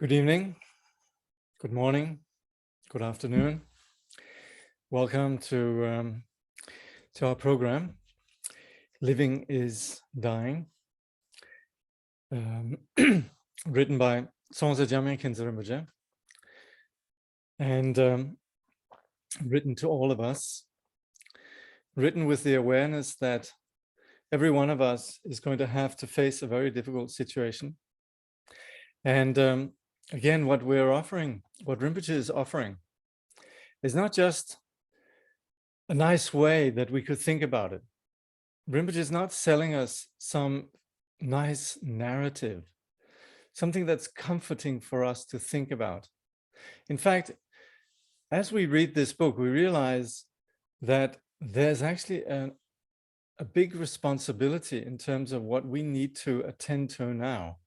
Good evening, good morning, good afternoon. Welcome to our program, Living is Dying, written by Songsa Jamyang Khyentse Rinpoche, and written to all of us, written with the awareness that every one of us is going to have to face a very difficult situation. And again, what we're offering, what Rinpoche is offering, is not just a nice way that we could think about it. Rinpoche is not selling us some nice narrative, something that's comforting for us to think about. In fact, as we read this book, we realize that there's actually a big responsibility in terms of what we need to attend to now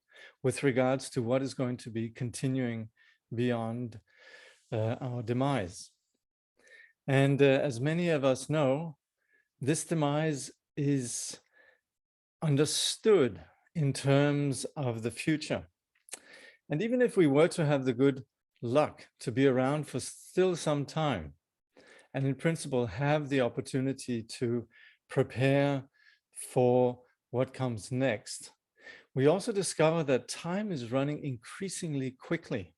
with regards to what is going to be continuing beyond our demise. And as many of us know, this demise is understood in terms of the future. And even if we were to have the good luck to be around for still some time, and in principle have the opportunity to prepare for what comes next, we also discover that time is running increasingly quickly.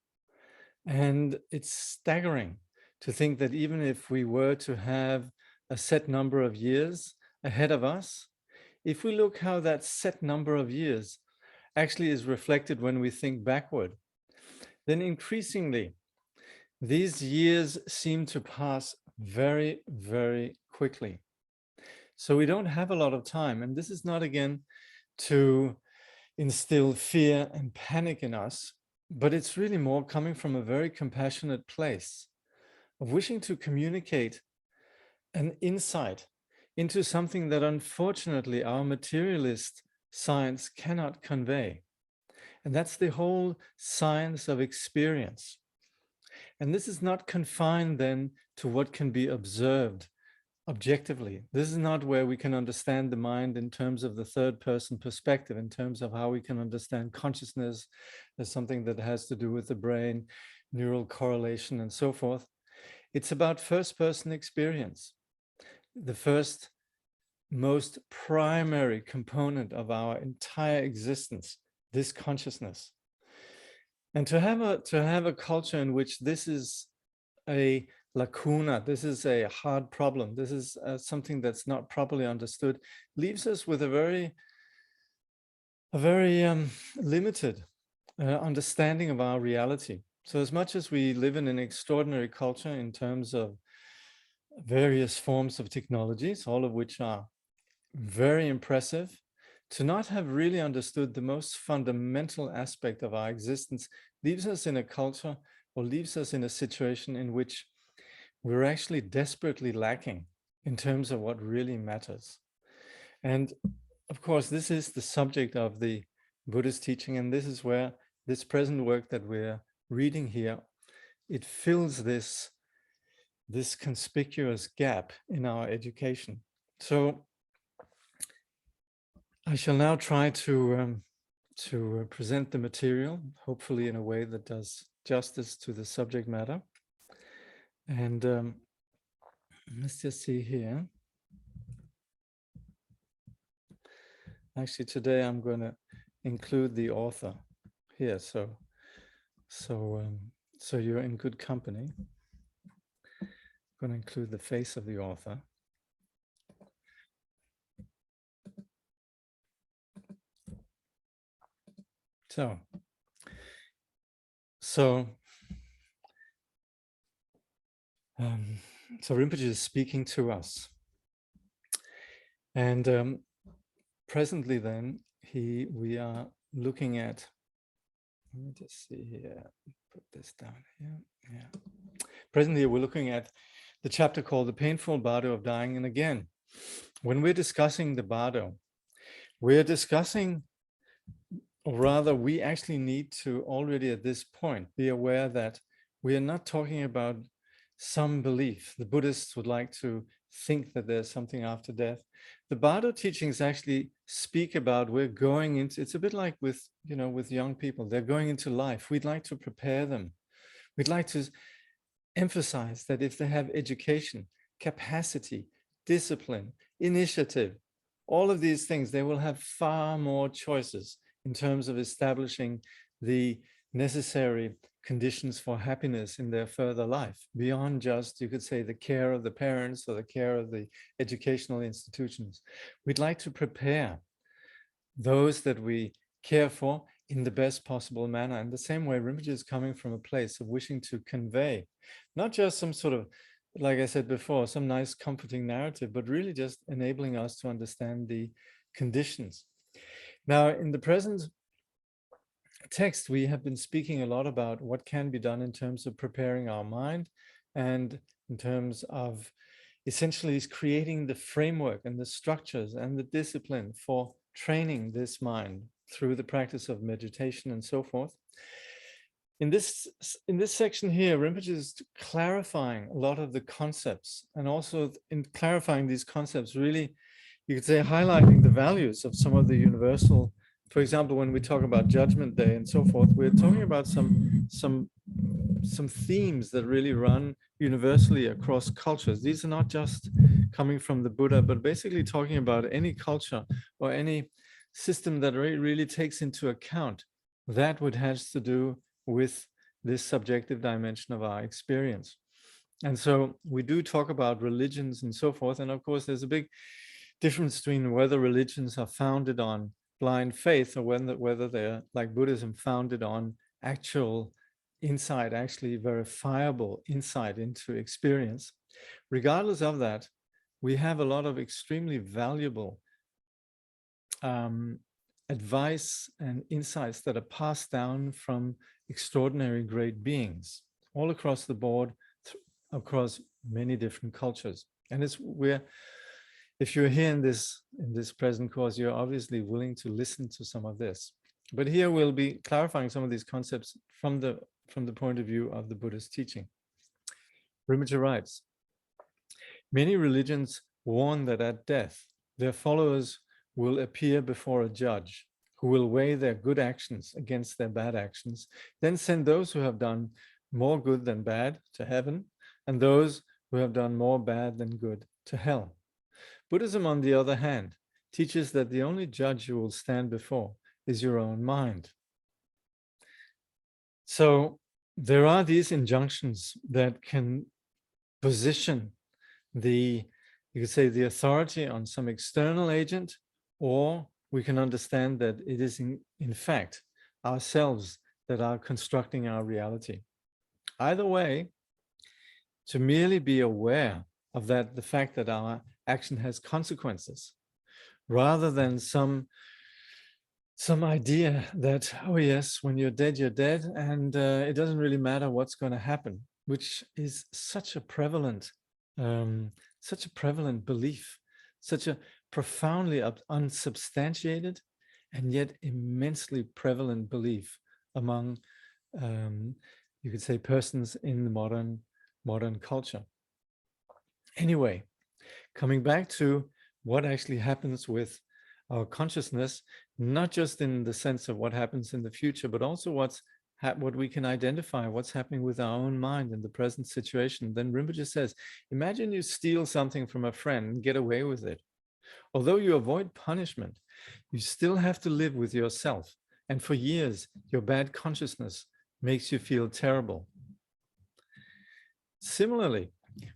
And it's staggering to think that even if we were to have a set number of years ahead of us, if we look how that set number of years actually is reflected when we think backward, then increasingly these years seem to pass very, very quickly. So we don't have a lot of time. And this is not, again, to instill fear and panic in us, but it's really more coming from a very compassionate place of wishing to communicate an insight into something that unfortunately our materialist science cannot convey. And that's the whole science of experience. And this is not confined then to what can be observed objectively. This is not where we can understand the mind in terms of the third person perspective, in terms of how we can understand consciousness as something that has to do with the brain, neural correlation, and so forth. It's about first person experience, the first most primary component of our entire existence, this consciousness. And to have a culture in which this is a lacuna, this is a hard problem, this is something that's not properly understood, leaves us with a very limited understanding of our reality. So as much as we live in an extraordinary culture in terms of various forms of technologies, all of which are very impressive, to not have really understood the most fundamental aspect of our existence leaves us in a culture, or leaves us in a situation in which we're actually desperately lacking in terms of what really matters. And of course, this is the subject of the Buddhist teaching, and this is where this present work that we're reading here, it fills this conspicuous gap in our education. So I shall now try to present the material, hopefully in a way that does justice to the subject matter. And let's just see here. Actually, today I'm going to include the author here, so you're in good company. I'm going to include the face of the author. So Rinpoche is speaking to us, and presently then we are looking at, let me just see here, put this down here. Yeah. Presently we're looking at the chapter called The Painful Bardo of Dying. And again, when we're discussing the Bardo, we're discussing, or rather we actually need to already at this point be aware that we are not talking about some belief. The Buddhists would like to think that there's something after death. The Bardo teachings actually speak about we're going into, it's a bit like with, with young people, they're going into life. We'd like to prepare them. We'd like to emphasize that if they have education, capacity, discipline, initiative, all of these things, they will have far more choices in terms of establishing the necessary conditions for happiness in their further life, beyond just, you could say, the care of the parents or the care of the educational institutions. We'd like to prepare those that we care for in the best possible manner. And the same way, Rinpoche is coming from a place of wishing to convey, not just some sort of, like I said before, some nice comforting narrative, but really just enabling us to understand the conditions. Now, in the present text, we have been speaking a lot about what can be done in terms of preparing our mind and in terms of essentially creating the framework and the structures and the discipline for training this mind through the practice of meditation and so forth. In this section here, Rinpoche is clarifying a lot of the concepts, and also in clarifying these concepts, really, you could say, highlighting the values of some of the universal. For example, when we talk about Judgment Day and so forth, we're talking about some themes that really run universally across cultures. These are not just coming from the Buddha, but basically talking about any culture or any system that really takes into account that what has to do with this subjective dimension of our experience. And so we do talk about religions and so forth. And of course, there's a big difference between whether religions are founded on blind faith or whether they're, like Buddhism, founded on actual insight, actually verifiable insight into experience. Regardless of that, we have a lot of extremely valuable advice and insights that are passed down from extraordinary great beings all across the board, across many different cultures. And if you're here in this present course, you're obviously willing to listen to some of this. But here we'll be clarifying some of these concepts from the point of view of the Buddhist teaching. Rinpoche writes, many religions warn that at death, their followers will appear before a judge who will weigh their good actions against their bad actions, then send those who have done more good than bad to heaven, and those who have done more bad than good to hell. Buddhism, on the other hand, teaches that the only judge you will stand before is your own mind. So there are these injunctions that can position you could say, the authority on some external agent, or we can understand that it is in fact ourselves that are constructing our reality. Either way, to merely be aware of that, the fact that our action has consequences, rather than some idea that, oh yes, when you're dead, and it doesn't really matter what's going to happen, which is such a prevalent belief, such a profoundly unsubstantiated and yet immensely prevalent belief among, you could say, persons in the modern culture. Anyway, coming back to what actually happens with our consciousness, not just in the sense of what happens in the future, but also what we can identify, what's happening with our own mind in the present situation. Then Rinpoche says, imagine you steal something from a friend and get away with it. Although you avoid punishment, you still have to live with yourself. And for years, your bad consciousness makes you feel terrible. Similarly,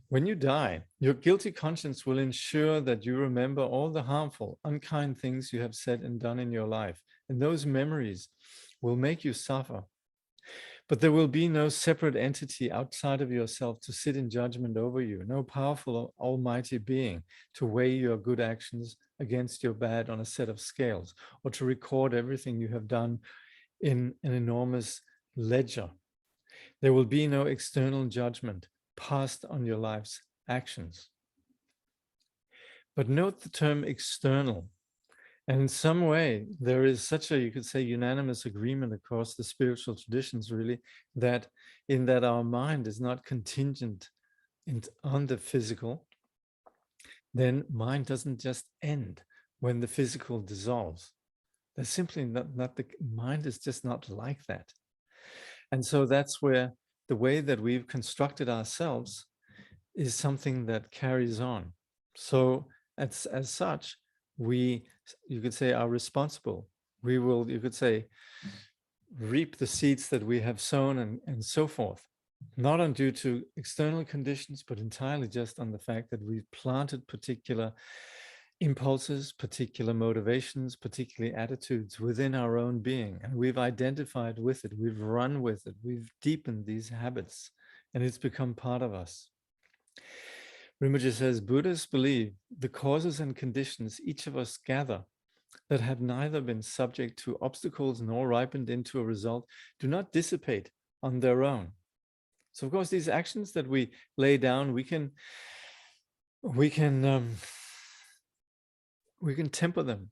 when you die, your guilty conscience will ensure that you remember all the harmful, unkind things you have said and done in your life. And those memories will make you suffer. But there will be no separate entity outside of yourself to sit in judgment over you, no powerful almighty being to weigh your good actions against your bad on a set of scales, or to record everything you have done in an enormous ledger. There will be no external judgment passed on your life's actions. But note the term external. And in some way, there is such a, you could say, unanimous agreement across the spiritual traditions, really, that our mind is not contingent on the physical, then mind doesn't just end when the physical dissolves. There's simply not the mind is just not like that. And so that's where the way that we've constructed ourselves is something that carries on. So as such, we, you could say, are responsible. We will, you could say, reap the seeds that we have sown and so forth, not on due to external conditions, but entirely just on the fact that we've planted particular impulses, particular motivations, particularly attitudes within our own being. And we've identified with it, we've run with it, we've deepened these habits, and it's become part of us. Rinpoche says, Buddhists believe the causes and conditions each of us gather that have neither been subject to obstacles nor ripened into a result do not dissipate on their own. So of course, these actions that we lay down, we can temper them.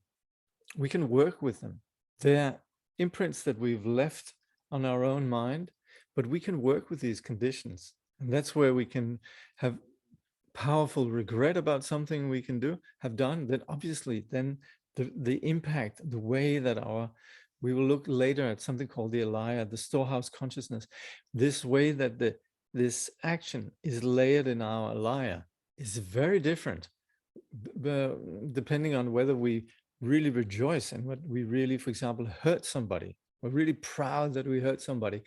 We can work with them. They're imprints that we've left on our own mind, but we can work with these conditions. And that's where we can have powerful regret about something we can have done, then obviously then the impact, the way that we will look later at something called the Alaya, the storehouse consciousness. This way that this action is layered in our Alaya is very different, depending on whether we really rejoice and what we really, for example, hurt somebody. We're really proud that we hurt somebody,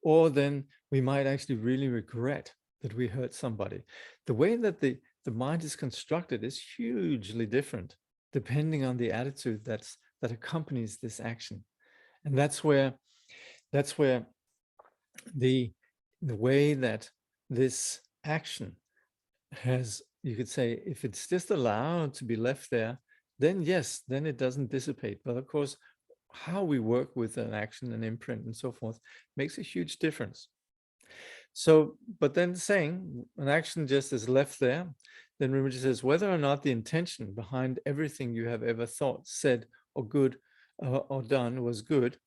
or then we might actually really regret that we hurt somebody. The way that the mind is constructed is hugely different, depending on the attitude that accompanies this action. And that's where the way that this action has, you could say, if it's just allowed to be left there, then yes, then it doesn't dissipate. But of course, how we work with an action, an imprint, and so forth makes a huge difference. So, but then saying an action just is left there, then Rinpoche says, whether or not the intention behind everything you have ever thought, said, or good or done was good,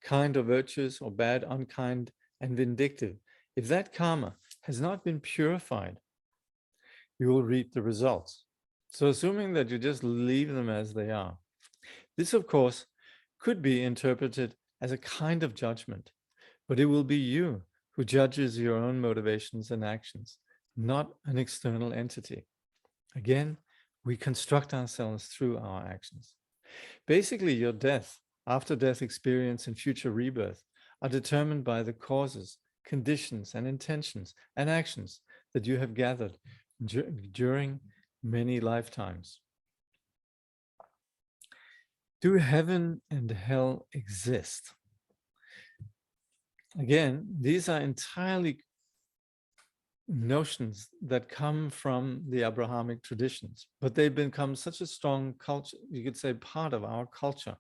kind or virtuous, or bad, unkind, and vindictive, if that karma has not been purified, you will reap the results. So assuming that you just leave them as they are, this, of course, could be interpreted as a kind of judgment, but it will be you who judges your own motivations and actions, not an external entity. Again, we construct ourselves through our actions. Basically, your death, after-death experience, and future rebirth are determined by the causes, conditions, and intentions and actions that you have gathered during many lifetimes. Do heaven and hell exist? Again, these are entirely notions that come from the Abrahamic traditions, but they've become such a strong culture, you could say part of our culture,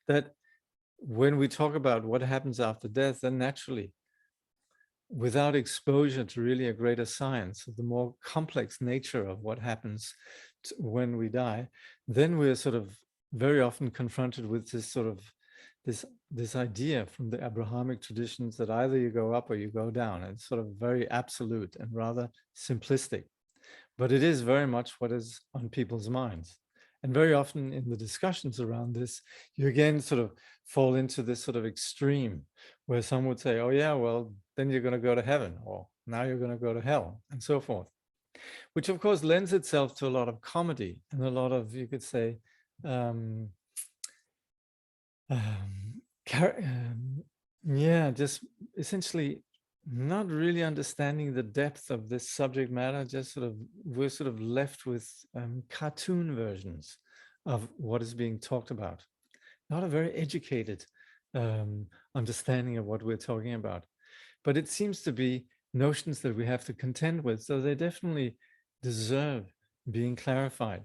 that when we talk about what happens after death, then naturally, without exposure to really a greater science of the more complex nature of what happens when we die, then we're sort of very often confronted with this sort of this idea from the Abrahamic traditions that either you go up or you go down. It's sort of very absolute and rather simplistic, but it is very much what is on people's minds. And very often in the discussions around this, you again sort of fall into this sort of extreme where some would say, oh yeah, well, then you're going to go to heaven, or now you're going to go to hell, and so forth, which of course lends itself to a lot of comedy and a lot of, you could say, yeah, just essentially not really understanding the depth of this subject matter. Just sort of, we're sort of left with cartoon versions of what is being talked about. Not a very educated understanding of what we're talking about. But it seems to be notions that we have to contend with. So they definitely deserve being clarified.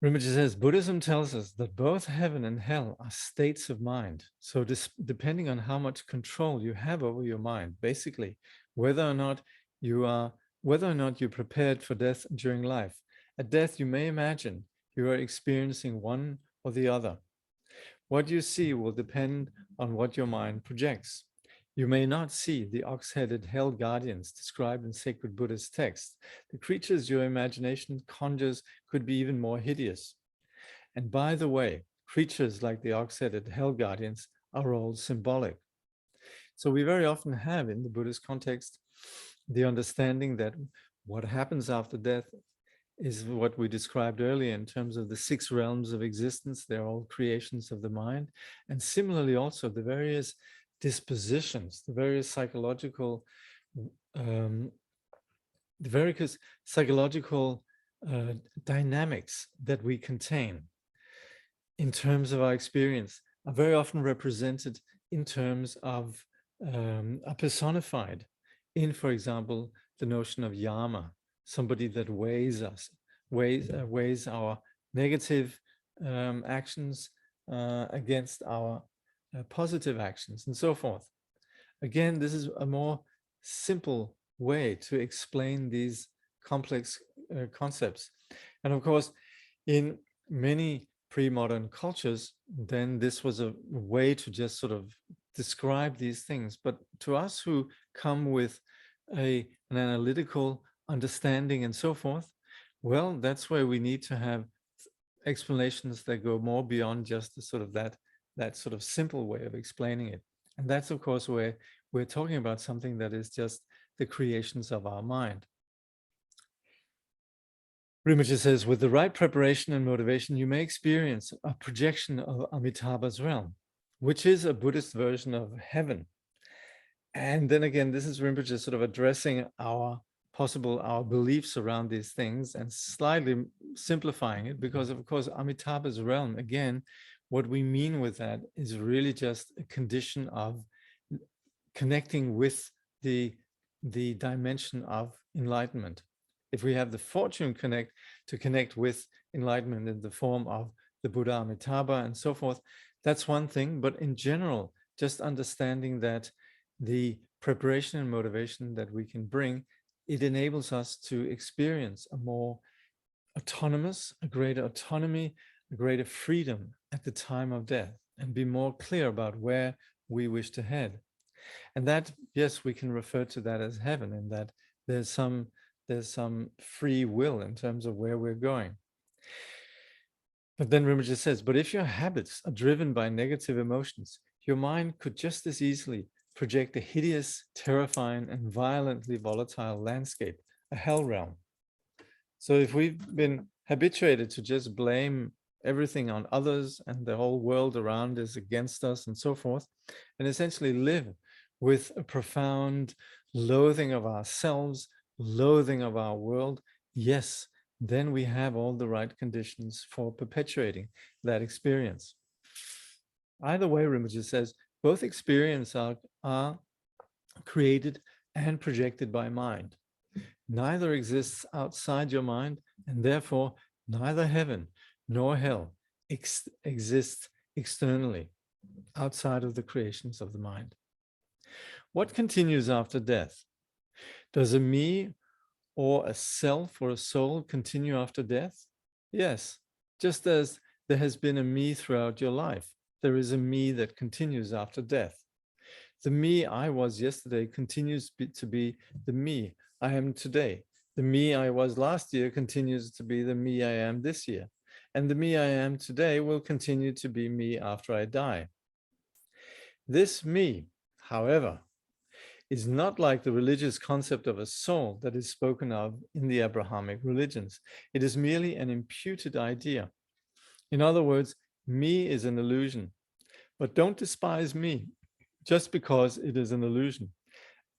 Rinpoche says, Buddhism tells us that both heaven and hell are states of mind. So depending on how much control you have over your mind, basically, whether or not you're prepared for death during life. At death, you may imagine you are experiencing one or the other. What you see will depend on what your mind projects. You may not see the ox-headed hell guardians described in sacred Buddhist texts. The creatures your imagination conjures could be even more hideous. And by the way, creatures like the ox-headed hell guardians are all symbolic. So we very often have in the Buddhist context the understanding that what happens after death is what we described earlier in terms of the 6 realms of existence. They're all creations of the mind. And similarly also the various dispositions, the various psychological dynamics that we contain in terms of our experience are very often represented in terms of are personified in, for example, the notion of yama, somebody that weighs us, weighs our negative actions against our positive actions and so forth. Again, this is a more simple way to explain these complex concepts. And of course, in many pre-modern cultures, then this was a way to just sort of describe these things. But to us who come with an analytical understanding and so forth, well, that's where we need to have explanations that go more beyond just the sort of that sort of simple way of explaining it. And that's, of course, where we're talking about something that is just the creations of our mind. Rinpoche says, with the right preparation and motivation, you may experience a projection of Amitabha's realm, which is a Buddhist version of heaven. And then again, this is Rinpoche sort of addressing our beliefs around these things and slightly simplifying it, because of course, Amitabha's realm, again, what we mean with that is really just a condition of connecting with the dimension of enlightenment. If we have the fortune to connect with enlightenment in the form of the Buddha Amitabha and so forth, that's one thing. But in general, just understanding that the preparation and motivation that we can bring, it enables us to experience a more autonomous, a greater autonomy, a greater freedom at the time of death, and be more clear about where we wish to head. And that, yes, we can refer to that as heaven, in that there's some free will in terms of where we're going. But then Rinpoche says, but if your habits are driven by negative emotions, your mind could just as easily project a hideous, terrifying, and violently volatile landscape, a hell realm. So if we've been habituated to just blame everything on others and the whole world around is against us and so forth, and essentially live with a profound loathing of ourselves, loathing of our world, yes, then we have all the right conditions for perpetuating that experience. Either way, Rinpoche says, both experiences are created and projected by mind. Neither exists outside your mind, and therefore neither heaven nor hell exists externally, outside of the creations of the mind. What continues after death? Does a me or a self or a soul continue after death? Yes, just as there has been a me throughout your life, there is a me that continues after death. The me I was yesterday continues to be the me I am today. The me I was last year continues to be the me I am this year. And the me I am today will continue to be me after I die. This me, however, is not like the religious concept of a soul that is spoken of in the Abrahamic religions. It is merely an imputed idea. In other words, me is an illusion. But don't despise me just because it is an illusion.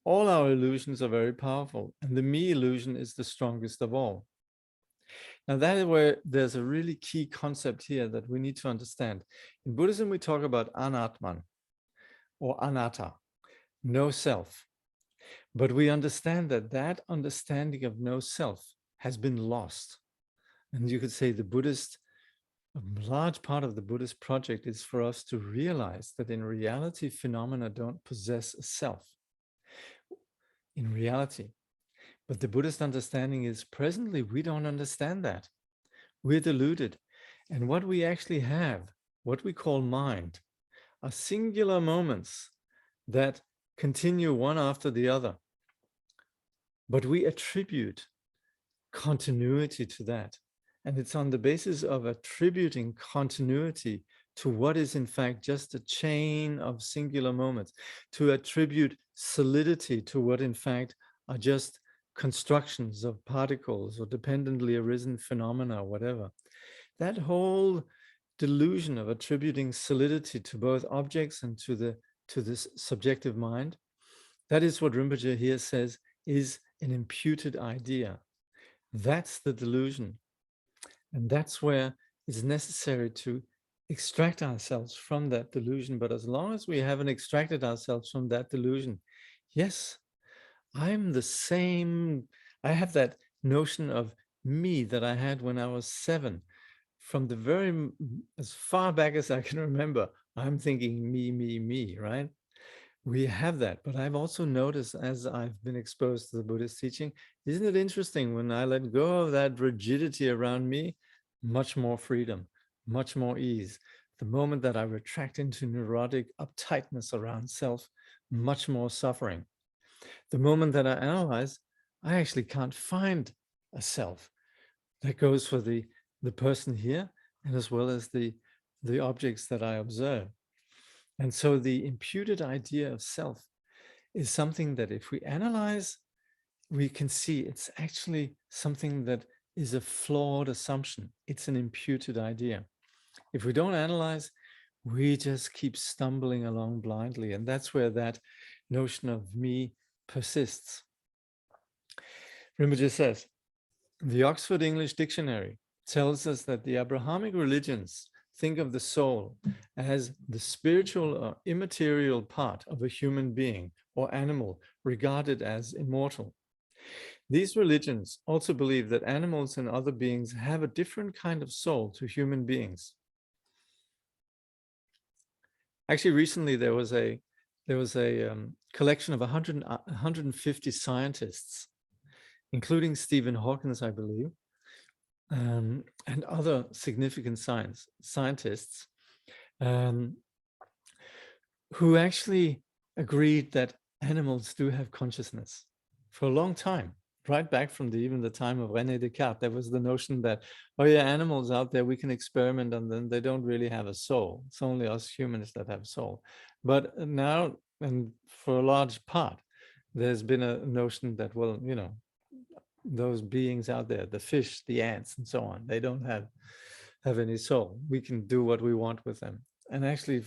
All our illusions are very powerful, and the me illusion is the strongest of all. Now, that is where there's a really key concept here that we need to understand. In Buddhism, we talk about anatman or anatta, no self. But we understand that that understanding of no self has been lost. And you could say a large part of the Buddhist project is for us to realize that in reality, phenomena don't possess a self. In reality. But the Buddhist understanding is presently, we don't understand that. We're deluded. And what we actually have, what we call mind, are singular moments that continue one after the other. But we attribute continuity to that. And it's on the basis of attributing continuity to what is in fact just a chain of singular moments, to attribute solidity to what in fact are just constructions of particles or dependently arisen phenomena, or whatever. That whole delusion of attributing solidity to both objects and to this subjective mind, that is what Rinpoche here says is an imputed idea. That's the delusion. And that's where it's necessary to extract ourselves from that delusion. But as long as we haven't extracted ourselves from that delusion, yes, I'm the same. I have that notion of me that I had when I was 7. From the very, as far back as I can remember, I'm thinking me, right? We have that, but I've also noticed as I've been exposed to the Buddhist teaching, isn't it interesting when I let go of that rigidity around me, much more freedom, much more ease. The moment that I retract into neurotic uptightness around self, much more suffering. The moment that I analyze, I actually can't find a self. That goes for the person here, and as well as the objects that I observe. And so the imputed idea of self is something that if we analyze, we can see it's actually something that is a flawed assumption. It's an imputed idea. If we don't analyze, we just keep stumbling along blindly. And that's where that notion of me persists. Rinpoche says, the Oxford English Dictionary tells us that the Abrahamic religions think of the soul as the spiritual or immaterial part of a human being or animal regarded as immortal. These religions also believe that animals and other beings have a different kind of soul to human beings. Actually, recently there was a collection of 150 scientists, including Stephen Hawking, I believe, and other significant scientists who actually agreed that animals do have consciousness for a long time, right back from even the time of René Descartes. There was the notion that, oh yeah, animals out there, we can experiment on them. They don't really have a soul. It's only us humans that have soul. But now, and for a large part, there's been a notion that, well, you know, those beings out there, the fish, the ants, and so on, they don't have any soul. We can do what we want with them. And actually,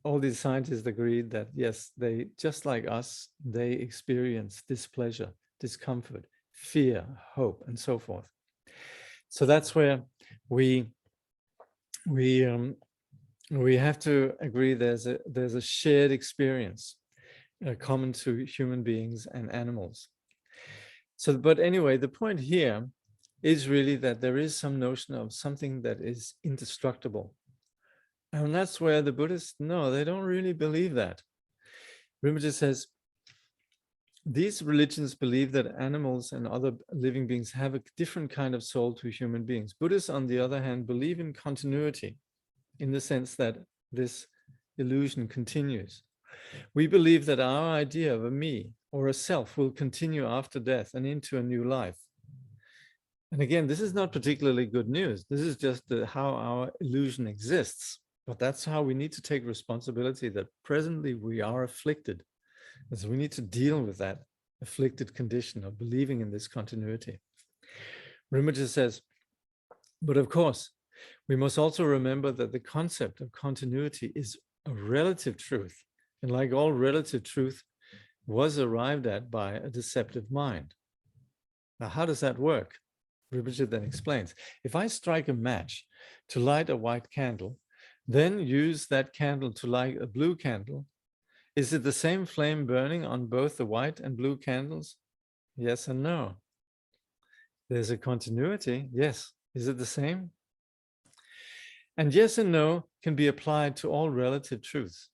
all these scientists agreed that, yes, they, just like us, they experience displeasure, discomfort, fear, hope, and so forth. So that's where we have to agree there's a shared experience common to human beings and animals. So, but anyway, the point here is really that there is some notion of something that is indestructible. And that's where the Buddhists, no, they don't really believe that. Rinpoche says, these religions believe that animals and other living beings have a different kind of soul to human beings. Buddhists, on the other hand, believe in continuity in the sense that this illusion continues. We believe that our idea of a me or a self will continue after death and into a new life. And again, this is not particularly good news. This is just how our illusion exists. But that's how we need to take responsibility that presently we are afflicted. And so we need to deal with that afflicted condition of believing in this continuity. Rinpoche says, but of course, we must also remember that the concept of continuity is a relative truth. And like all relative truth, was arrived at by a deceptive mind. Now, how does that work? Rinpoche then explains, if I strike a match to light a white candle, then use that candle to light a blue candle, is it the same flame burning on both the white and blue candles? Yes and no. There's a continuity. Yes. Is it the same? And yes and no can be applied to all relative truths.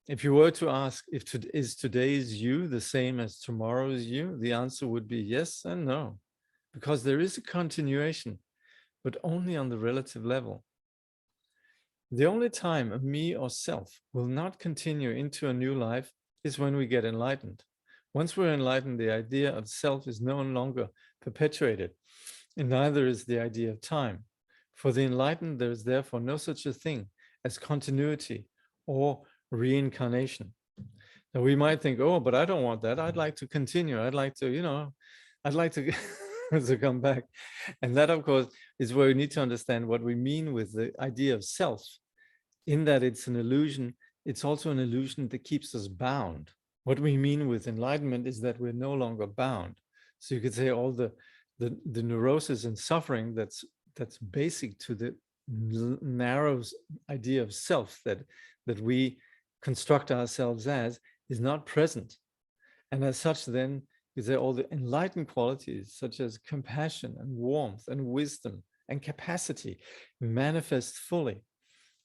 If you were to ask, is today's you the same as tomorrow's you? The answer would be yes and no, because there is a continuation, but only on the relative level. The only time a me or self will not continue into a new life is when we get enlightened. Once we're enlightened, the idea of self is no longer perpetuated, and neither is the idea of time. For the enlightened, there is therefore no such a thing as continuity or reincarnation. Now we might think, oh, but I don't want that. I'd like to continue. I'd like to, I'd like to, to come back. And that, of course, is where we need to understand what we mean with the idea of self, in that it's an illusion. It's also an illusion that keeps us bound. What we mean with enlightenment is that we're no longer bound. So you could say all the neurosis and suffering that's basic to the narrow idea of self that we construct ourselves as is not present. And as such, then you say all the enlightened qualities such as compassion and warmth and wisdom and capacity manifest fully.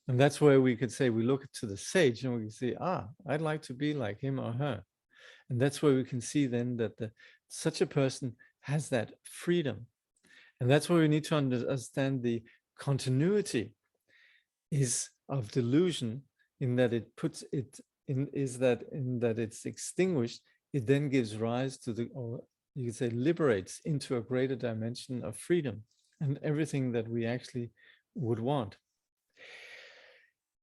And that's where we could say we look to the sage and we can see, I'd like to be like him or her. And that's where we can see then that such a person has that freedom. And that's where we need to understand the continuity is of delusion, in that it puts it in, is that in that it's extinguished, it then gives rise to the, or you could say liberates into a greater dimension of freedom and everything that we actually would want.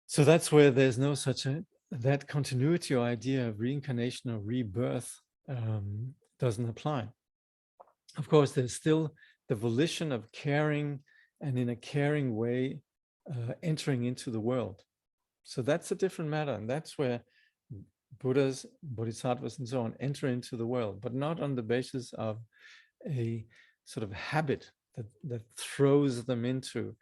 So that's where there's no such that continuity or idea of reincarnation or rebirth doesn't apply. Of course, there's still the volition of caring, and in a caring way, entering into the world. So that's a different matter. And that's where Buddhas, Bodhisattvas, and so on enter into the world, but not on the basis of a sort of habit that throws them into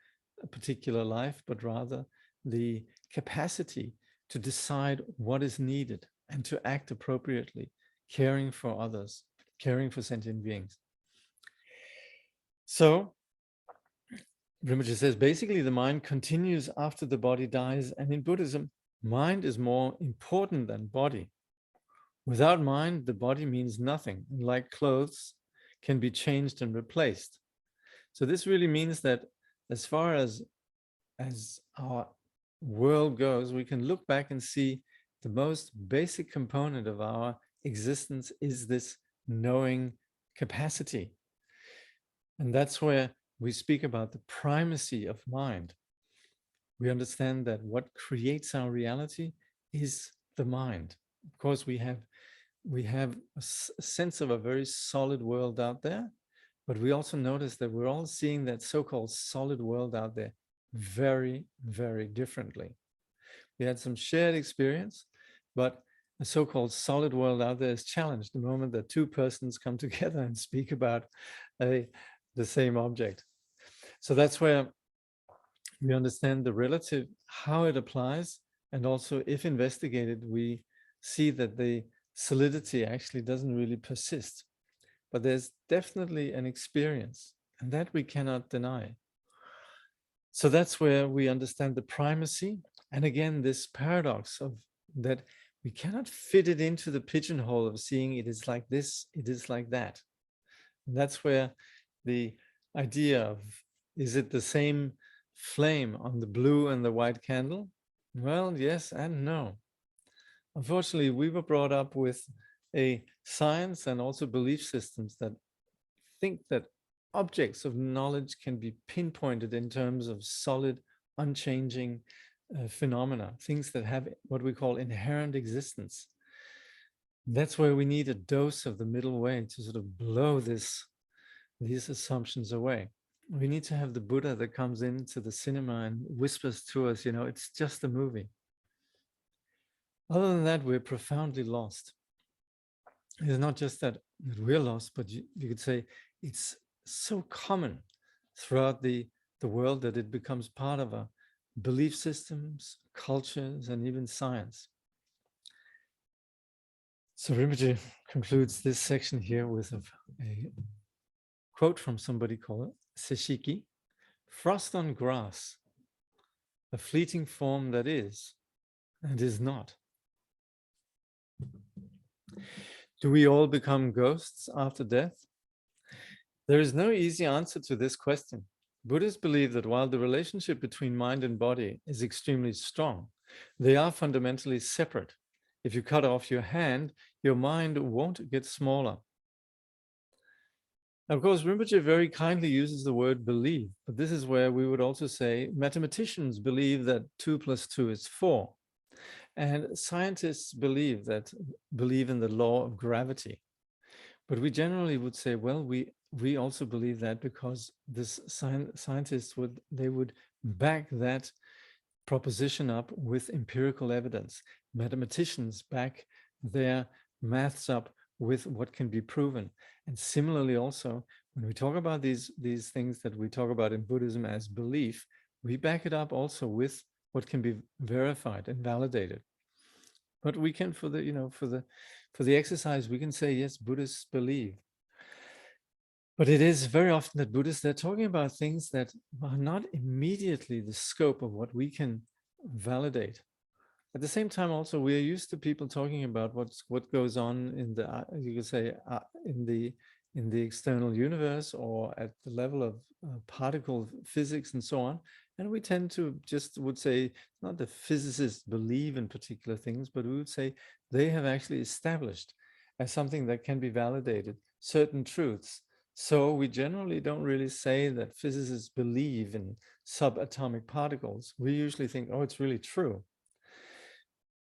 a particular life, but rather the capacity to decide what is needed and to act appropriately, caring for others, caring for sentient beings. So Rinpoche says, basically the mind continues after the body dies, and in Buddhism, mind is more important than body. Without mind, the body means nothing, and like clothes, can be changed and replaced. So this really means that as far as our world goes, we can look back and see the most basic component of our existence is this knowing capacity. And that's where we speak about the primacy of mind. We understand that what creates our reality is the mind. Of course, we have a sense of a very solid world out there, but we also notice that we're all seeing that so-called solid world out there very, very differently. We had some shared experience, but the so-called solid world out there is challenged the moment that two persons come together and speak about the same object. So that's where we understand the relative, how it applies, and also if investigated, we see that the solidity actually doesn't really persist. But there's definitely an experience, and that we cannot deny. So that's where we understand the primacy, and again, this paradox of that we cannot fit it into the pigeonhole of seeing it is like this, it is like that. And that's where the idea of, is it the same flame on the blue and the white candle? Well, yes and no. Unfortunately, we were brought up with a science and also belief systems that think that objects of knowledge can be pinpointed in terms of solid, unchanging phenomena, things that have what we call inherent existence. That's where we need a dose of the middle way to sort of blow these assumptions away. We need to have the Buddha that comes into the cinema and whispers to us, it's just a movie. Other than that, we're profoundly lost. It's not just that we're lost, but you could say it's so common throughout the world that it becomes part of our belief systems, cultures, and even science. So Rinpoche concludes this section here with a quote from somebody called Seshiki: "Frost on grass, a fleeting form that is and is not." Do we all become ghosts after death? There is no easy answer to this question. Buddhists believe that while the relationship between mind and body is extremely strong, they are fundamentally separate, If you cut off your hand, your mind won't get smaller. Of course, Rinpoche very kindly uses the word believe, but this is where we would also say mathematicians believe that 2 + 2 is 4. And scientists believe in the law of gravity. But we generally would say, well, we also believe that because this scientists would back that proposition up with empirical evidence. Mathematicians back their maths up with what can be proven. And similarly also, when we talk about these things that we talk about in Buddhism as belief, we back it up also with what can be verified and validated. But we can, for the exercise, we can say, yes, Buddhists believe. But it is very often that Buddhists, they're talking about things that are not immediately the scope of what we can validate. At the same time, also, we are used to people talking about what goes on in the, you could say, in the external universe, or at the level of particle physics and so on. And we tend to would say, not the physicists believe in particular things, but we would say they have actually established as something that can be validated certain truths. So we generally don't really say that physicists believe in subatomic particles. We usually think, oh, it's really true.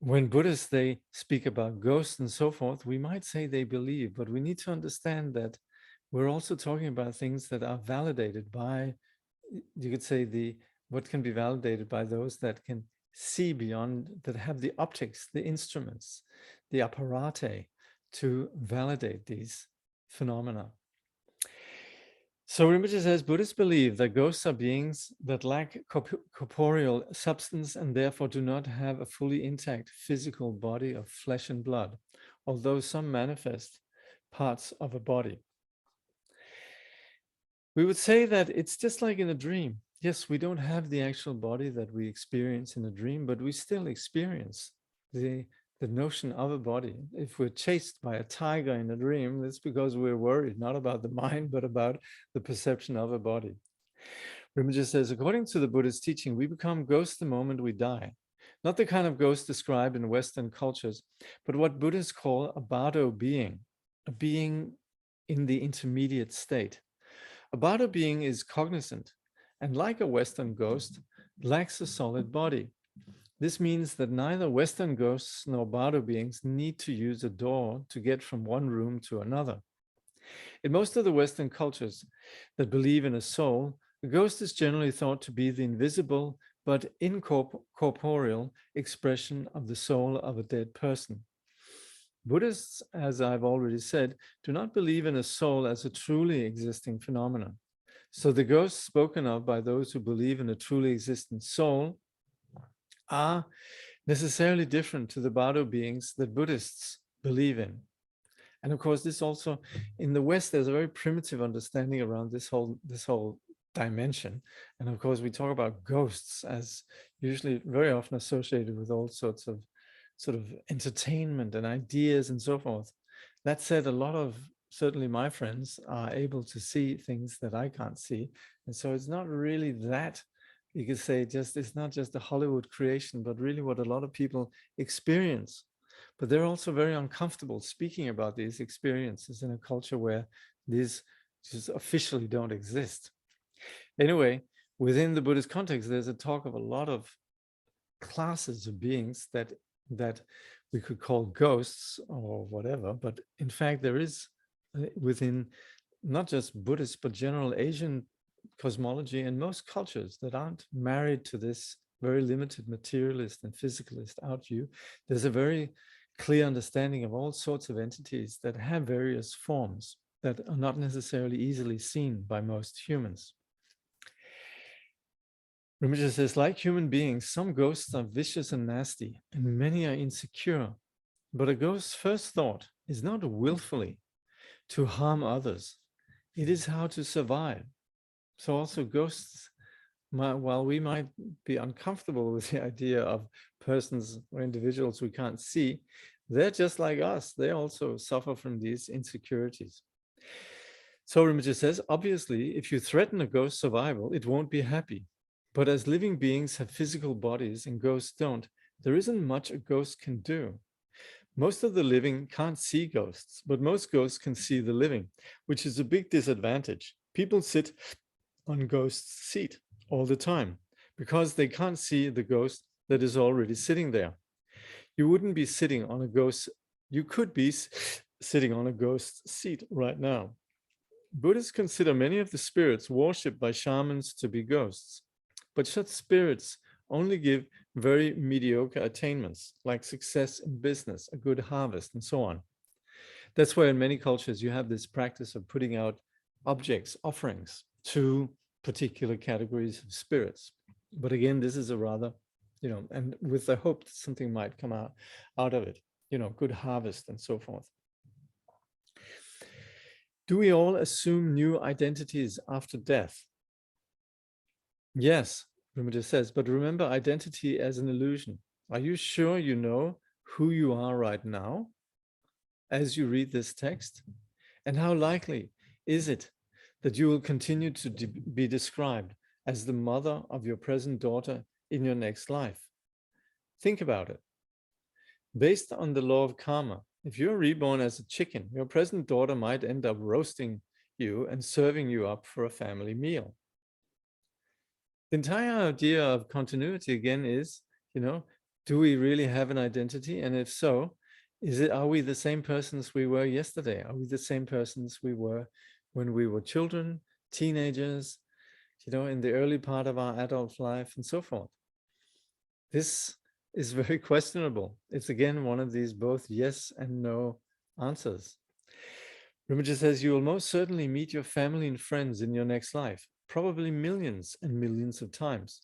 When Buddhists, they speak about ghosts and so forth, we might say they believe, but we need to understand that we're also talking about things that are validated by, you could say, what can be validated by those that can see beyond, that have the optics, the instruments, the apparate to validate these phenomena. So Rinpoche says, Buddhists believe that ghosts are beings that lack corporeal substance and therefore do not have a fully intact physical body of flesh and blood, although some manifest parts of a body. We would say that it's just like in a dream. Yes, we don't have the actual body that we experience in a dream, but we still experience the notion of a body. If we're chased by a tiger in a dream, that's because we're worried, not about the mind, but about the perception of a body. Rinpoche says, according to the Buddhist teaching, we become ghosts the moment we die. Not the kind of ghost described in Western cultures, but what Buddhists call a Bardo being, a being in the intermediate state. A Bardo being is cognizant, and like a Western ghost, lacks a solid body. This means that neither Western ghosts nor Bardo beings need to use a door to get from one room to another. In most of the Western cultures that believe in a soul, a ghost is generally thought to be the invisible but incorporeal expression of the soul of a dead person. Buddhists, as I've already said, do not believe in a soul as a truly existing phenomenon. So the ghosts spoken of by those who believe in a truly existent soul are necessarily different to the Bardo beings that Buddhists believe in. And of course, this also, in the West, there's a very primitive understanding around this whole dimension. And of course, we talk about ghosts as usually very often associated with all sorts of sort of entertainment and ideas and so forth. That said, a lot of, certainly my friends, are able to see things that I can't see. And so it's not really that, you could say, it's not just a Hollywood creation, but really what a lot of people experience. But they're also very uncomfortable speaking about these experiences in a culture where these just officially don't exist. Anyway, within the Buddhist context, there's a talk of a lot of classes of beings that we could call ghosts or whatever, but in fact there is within not just Buddhist but general Asian cosmology and most cultures that aren't married to this very limited materialist and physicalist outview, there's a very clear understanding of all sorts of entities that have various forms that are not necessarily easily seen by most humans. Rinpoche says, like human beings, some ghosts are vicious and nasty, and many are insecure. But a ghost's first thought is not willfully to harm others. It is how to survive. So also ghosts, while we might be uncomfortable with the idea of persons or individuals we can't see, they're just like us. They also suffer from these insecurities. So Rinpoche says, obviously, if you threaten a ghost's survival, it won't be happy. But as living beings have physical bodies and ghosts don't, there isn't much a ghost can do. Most of the living can't see ghosts, but most ghosts can see the living, which is a big disadvantage. People sit on ghosts' seat all the time because they can't see the ghost that is already sitting there. You wouldn't be sitting on a ghost, you could be sitting on a ghost seat right now. Buddhists consider many of the spirits worshipped by shamans to be ghosts, but such spirits only give very mediocre attainments, like success in business, a good harvest, and so on. That's why in many cultures you have this practice of putting out objects, offerings to particular categories of spirits. But again, this is a rather, and with the hope that something might come out of it, good harvest and so forth. Do we all assume new identities after death? Yes, Rimita says, but remember identity as an illusion. Are you sure you know who you are right now as you read this text? And how likely is it that you will continue to be described as the mother of your present daughter in your next life? Think about it. Based on the law of karma, if you're reborn as a chicken, your present daughter might end up roasting you and serving you up for a family meal. The entire idea of continuity again is, do we really have an identity? And if so, are we the same persons we were yesterday? Are we the same persons we were when we were children, teenagers, in the early part of our adult life and so forth? This is very questionable. It's again one of these both yes and no answers. Rimita says you will most certainly meet your family and friends in your next life, probably millions and millions of times.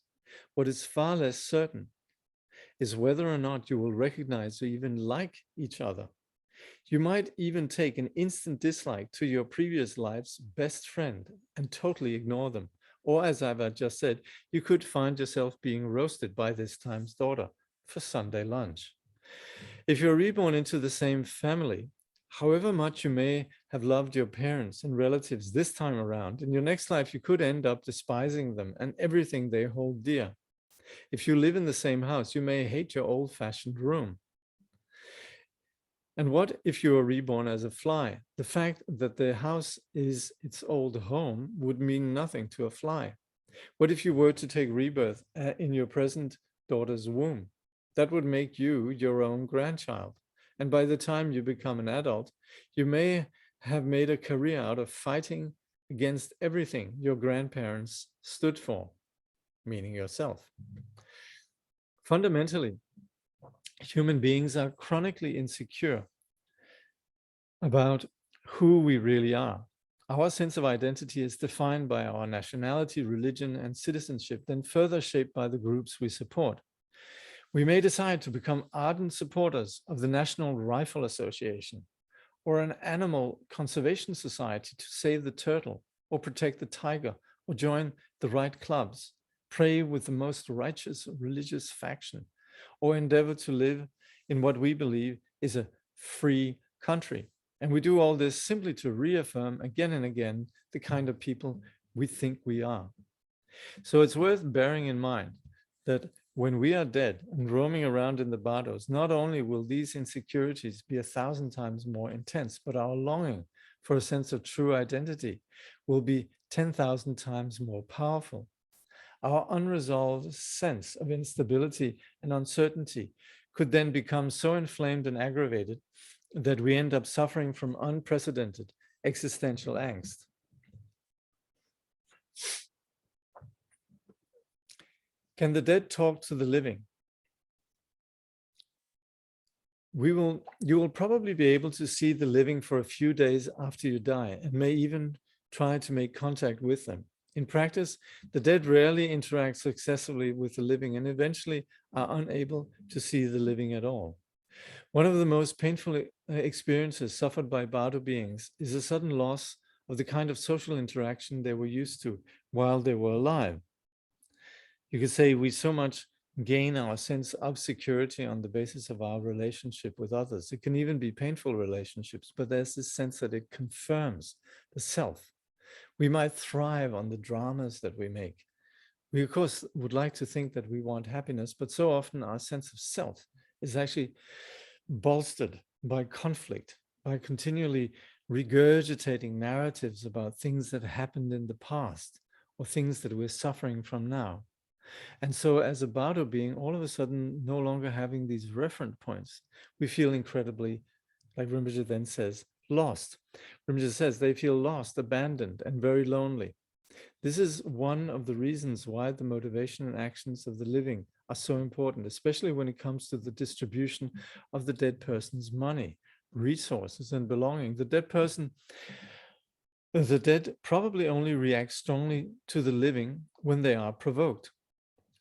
What is far less certain is whether or not you will recognize or even like each other. You might even take an instant dislike to your previous life's best friend and totally ignore them. Or as I've just said, you could find yourself being roasted by this time's daughter for Sunday lunch. If you're reborn into the same family, however much you may have loved your parents and relatives this time around, in your next life, you could end up despising them and everything they hold dear. If you live in the same house, you may hate your old-fashioned room. And what if you are reborn as a fly? The fact that the house is its old home would mean nothing to a fly. What if you were to take rebirth in your present daughter's womb? That would make you your own grandchild. And by the time you become an adult, you may have made a career out of fighting against everything your grandparents stood for, meaning yourself. Fundamentally, human beings are chronically insecure about who we really are. Our sense of identity is defined by our nationality, religion, and citizenship, then further shaped by the groups we support. We may decide to become ardent supporters of the National Rifle Association or an animal conservation society to save the turtle or protect the tiger or join the right clubs, pray with the most righteous religious faction, or endeavor to live in what we believe is a free country. And we do all this simply to reaffirm again and again the kind of people we think we are. So it's worth bearing in mind that when we are dead and roaming around in the Bardos, not only will these insecurities be 1,000 times more intense, but our longing for a sense of true identity will be 10,000 times more powerful. Our unresolved sense of instability and uncertainty could then become so inflamed and aggravated that we end up suffering from unprecedented existential angst. Can the dead talk to the living? You will probably be able to see the living for a few days after you die and may even try to make contact with them. In practice, the dead rarely interact successfully with the living and eventually are unable to see the living at all. One of the most painful experiences suffered by Bardo beings is a sudden loss of the kind of social interaction they were used to while they were alive. You could say we so much gain our sense of security on the basis of our relationship with others. It can even be painful relationships, but there's this sense that it confirms the self. We might thrive on the dramas that we make. We, of course, would like to think that we want happiness, but so often our sense of self is actually bolstered by conflict, by continually regurgitating narratives about things that happened in the past or things that we're suffering from now. And so as a Bardo being, all of a sudden, no longer having these reference points, we feel incredibly, like Rinpoche then says, lost. Rinpoche says they feel lost, abandoned, and very lonely. This is one of the reasons why the motivation and actions of the living are so important, especially when it comes to the distribution of the dead person's money, resources, and belonging. The dead probably only react strongly to the living when they are provoked.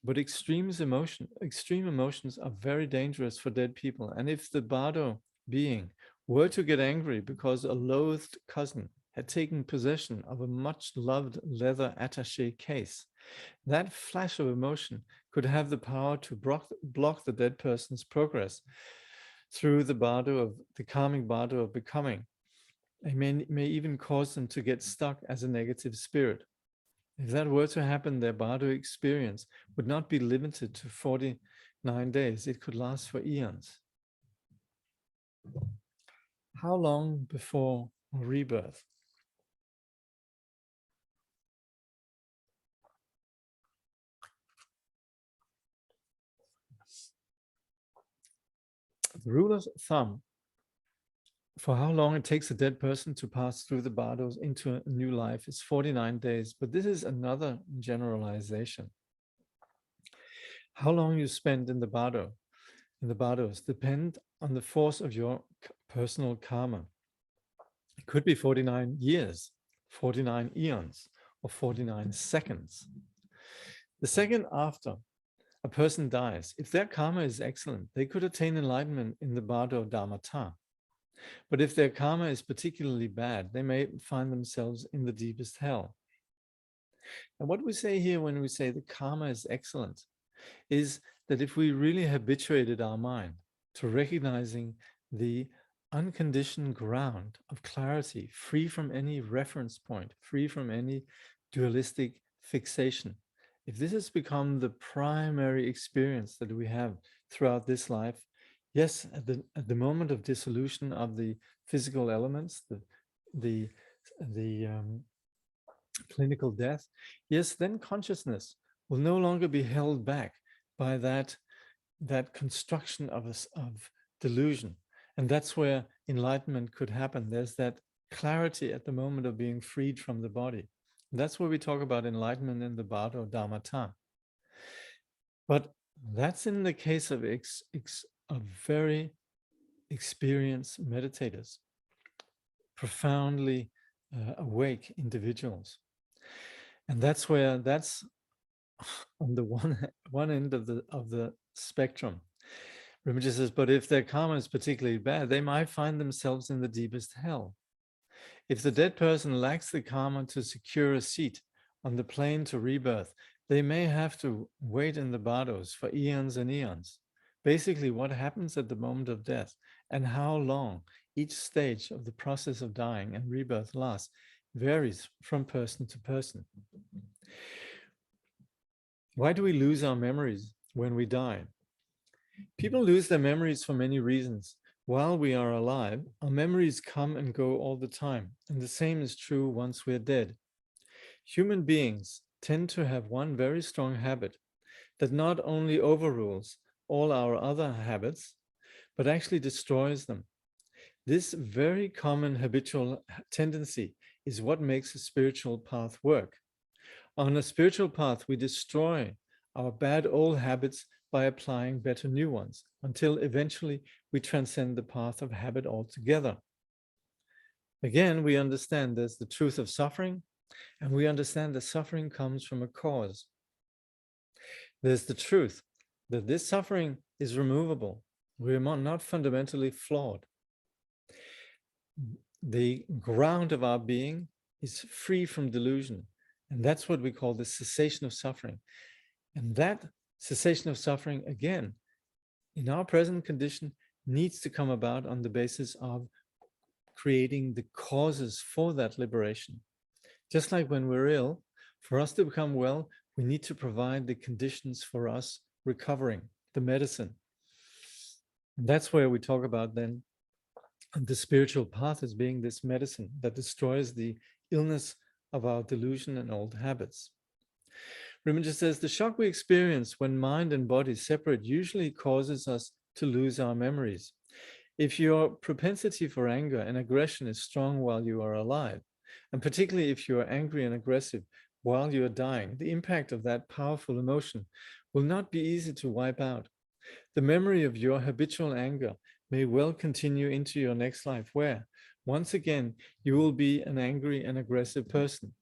But extreme emotions are very dangerous for dead people. And if the Bardo being were to get angry because a loathed cousin had taken possession of a much loved leather attaché case, that flash of emotion could have the power to block the dead person's progress through the calming Bardo of becoming. It may even cause them to get stuck as a negative spirit. If that were to happen, their Bardo experience would not be limited to 49 days. It could last for eons. How long before rebirth? The rule of thumb for how long it takes a dead person to pass through the Bardos into a new life is 49 days, but this is another generalization. How long you spend in the Bardos depend on the force of your personal karma. It could be 49 years, 49 eons, or 49 seconds. The second after a person dies, if their karma is excellent, they could attain enlightenment in the Bardo Dharmata. But if their karma is particularly bad, they may find themselves in the deepest hell. And what we say here when we say the karma is excellent is that if we really habituated our mind to recognizing the unconditioned ground of clarity, free from any reference point, free from any dualistic fixation, if this has become the primary experience that we have throughout this life, yes, at the moment of dissolution of the physical elements, the clinical death, yes, then consciousness will no longer be held back by that construction of delusion. And that's where enlightenment could happen. There's that clarity at the moment of being freed from the body. And that's where we talk about enlightenment in the Bardo Dharmata. But that's in the case of very experienced meditators, profoundly awake individuals. And that's on the one end of the spectrum. Rinpoche says, but if their karma is particularly bad, they might find themselves in the deepest hell. If the dead person lacks the karma to secure a seat on the plane to rebirth, they may have to wait in the Bardos for eons and eons. Basically, what happens at the moment of death and how long each stage of the process of dying and rebirth lasts varies from person to person. Why do we lose our memories when we die? People lose their memories for many reasons. While we are alive, our memories come and go all the time, and the same is true once we're dead. Human beings tend to have one very strong habit that not only overrules all our other habits, but actually destroys them. This very common habitual tendency is what makes a spiritual path work. On a spiritual path, we destroy our bad old habits by applying better new ones until eventually we transcend the path of habit altogether. Again, we understand there's the truth of suffering, and we understand that suffering comes from a cause. There's the truth that this suffering is removable. We are not fundamentally flawed. The ground of our being is free from delusion, and that's what we call the cessation of suffering. And that cessation of suffering, again, in our present condition, needs to come about on the basis of creating the causes for that liberation. Just like when we're ill, for us to become well, we need to provide the conditions for us recovering, the medicine. And that's where we talk about then the spiritual path as being this medicine that destroys the illness of our delusion and old habits. Rimage says the shock we experience when mind and body separate usually causes us to lose our memories. If your propensity for anger and aggression is strong while you are alive, and particularly if you are angry and aggressive while you are dying, the impact of that powerful emotion will not be easy to wipe out. The memory of your habitual anger may well continue into your next life, where, once again, you will be an angry and aggressive person.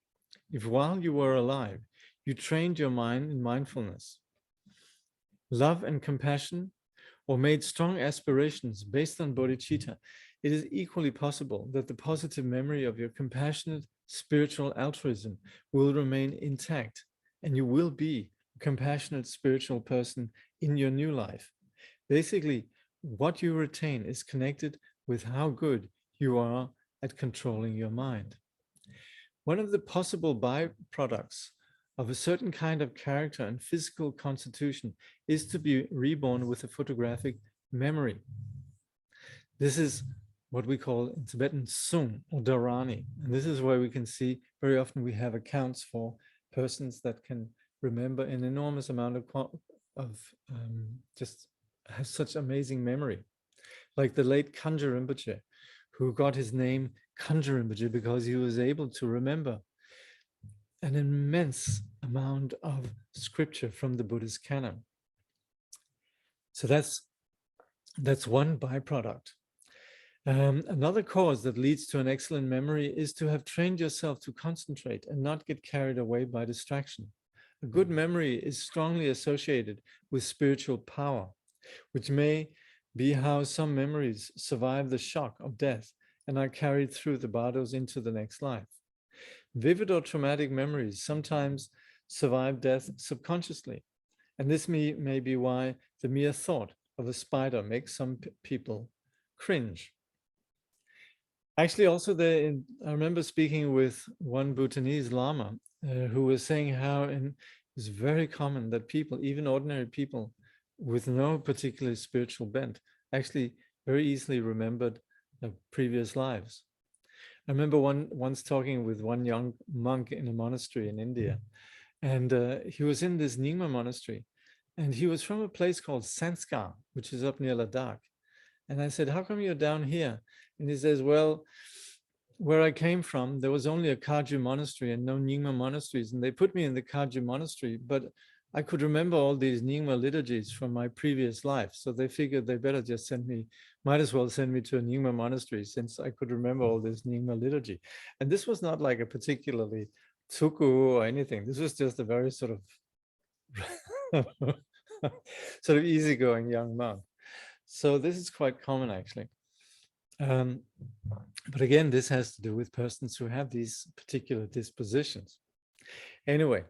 If while you were alive, you trained your mind in mindfulness, love and compassion, or made strong aspirations based on bodhicitta, it is equally possible that the positive memory of your compassionate spiritual altruism will remain intact, and you will be a compassionate spiritual person in your new life. Basically, what you retain is connected with how good you are at controlling your mind. One of the possible byproducts of a certain kind of character and physical constitution is to be reborn with a photographic memory. This is what we call in Tibetan sung or dharani. And this is where we can see very often we have accounts for persons that can remember an enormous amount of just has such amazing memory. Like the late Kanjar Rinpoche, who got his name Kanjar Rinpoche because he was able to remember an immense amount of scripture from the Buddhist canon. So that's one byproduct. Another cause that leads to an excellent memory is to have trained yourself to concentrate and not get carried away by distraction. A good memory is strongly associated with spiritual power, which may be how some memories survive the shock of death and are carried through the bardos into the next life. Vivid or traumatic memories sometimes survive death subconsciously, and this may be why the mere thought of a spider makes some people cringe. Actually, also I remember speaking with one Bhutanese Lama who was saying how it's very common that people, even ordinary people with no particular spiritual bent, actually very easily remembered previous lives. I remember once talking with one young monk in a monastery in India, and he was in this Nyingma monastery, and he was from a place called Sanskar, which is up near Ladakh. And I said, how come you're down here? And he says, well, where I came from, there was only a Kagyu monastery and no Nyingma monasteries. And they put me in the Kagyu monastery, but I could remember all these Nyingma liturgies from my previous life. So they figured they better just might as well send me to a Nyingma monastery since I could remember all this Nyingma liturgy. And this was not like a particularly tsuku or anything. This was just a very sort of sort of easygoing young monk. So this is quite common, actually. But again, this has to do with persons who have these particular dispositions. Anyway,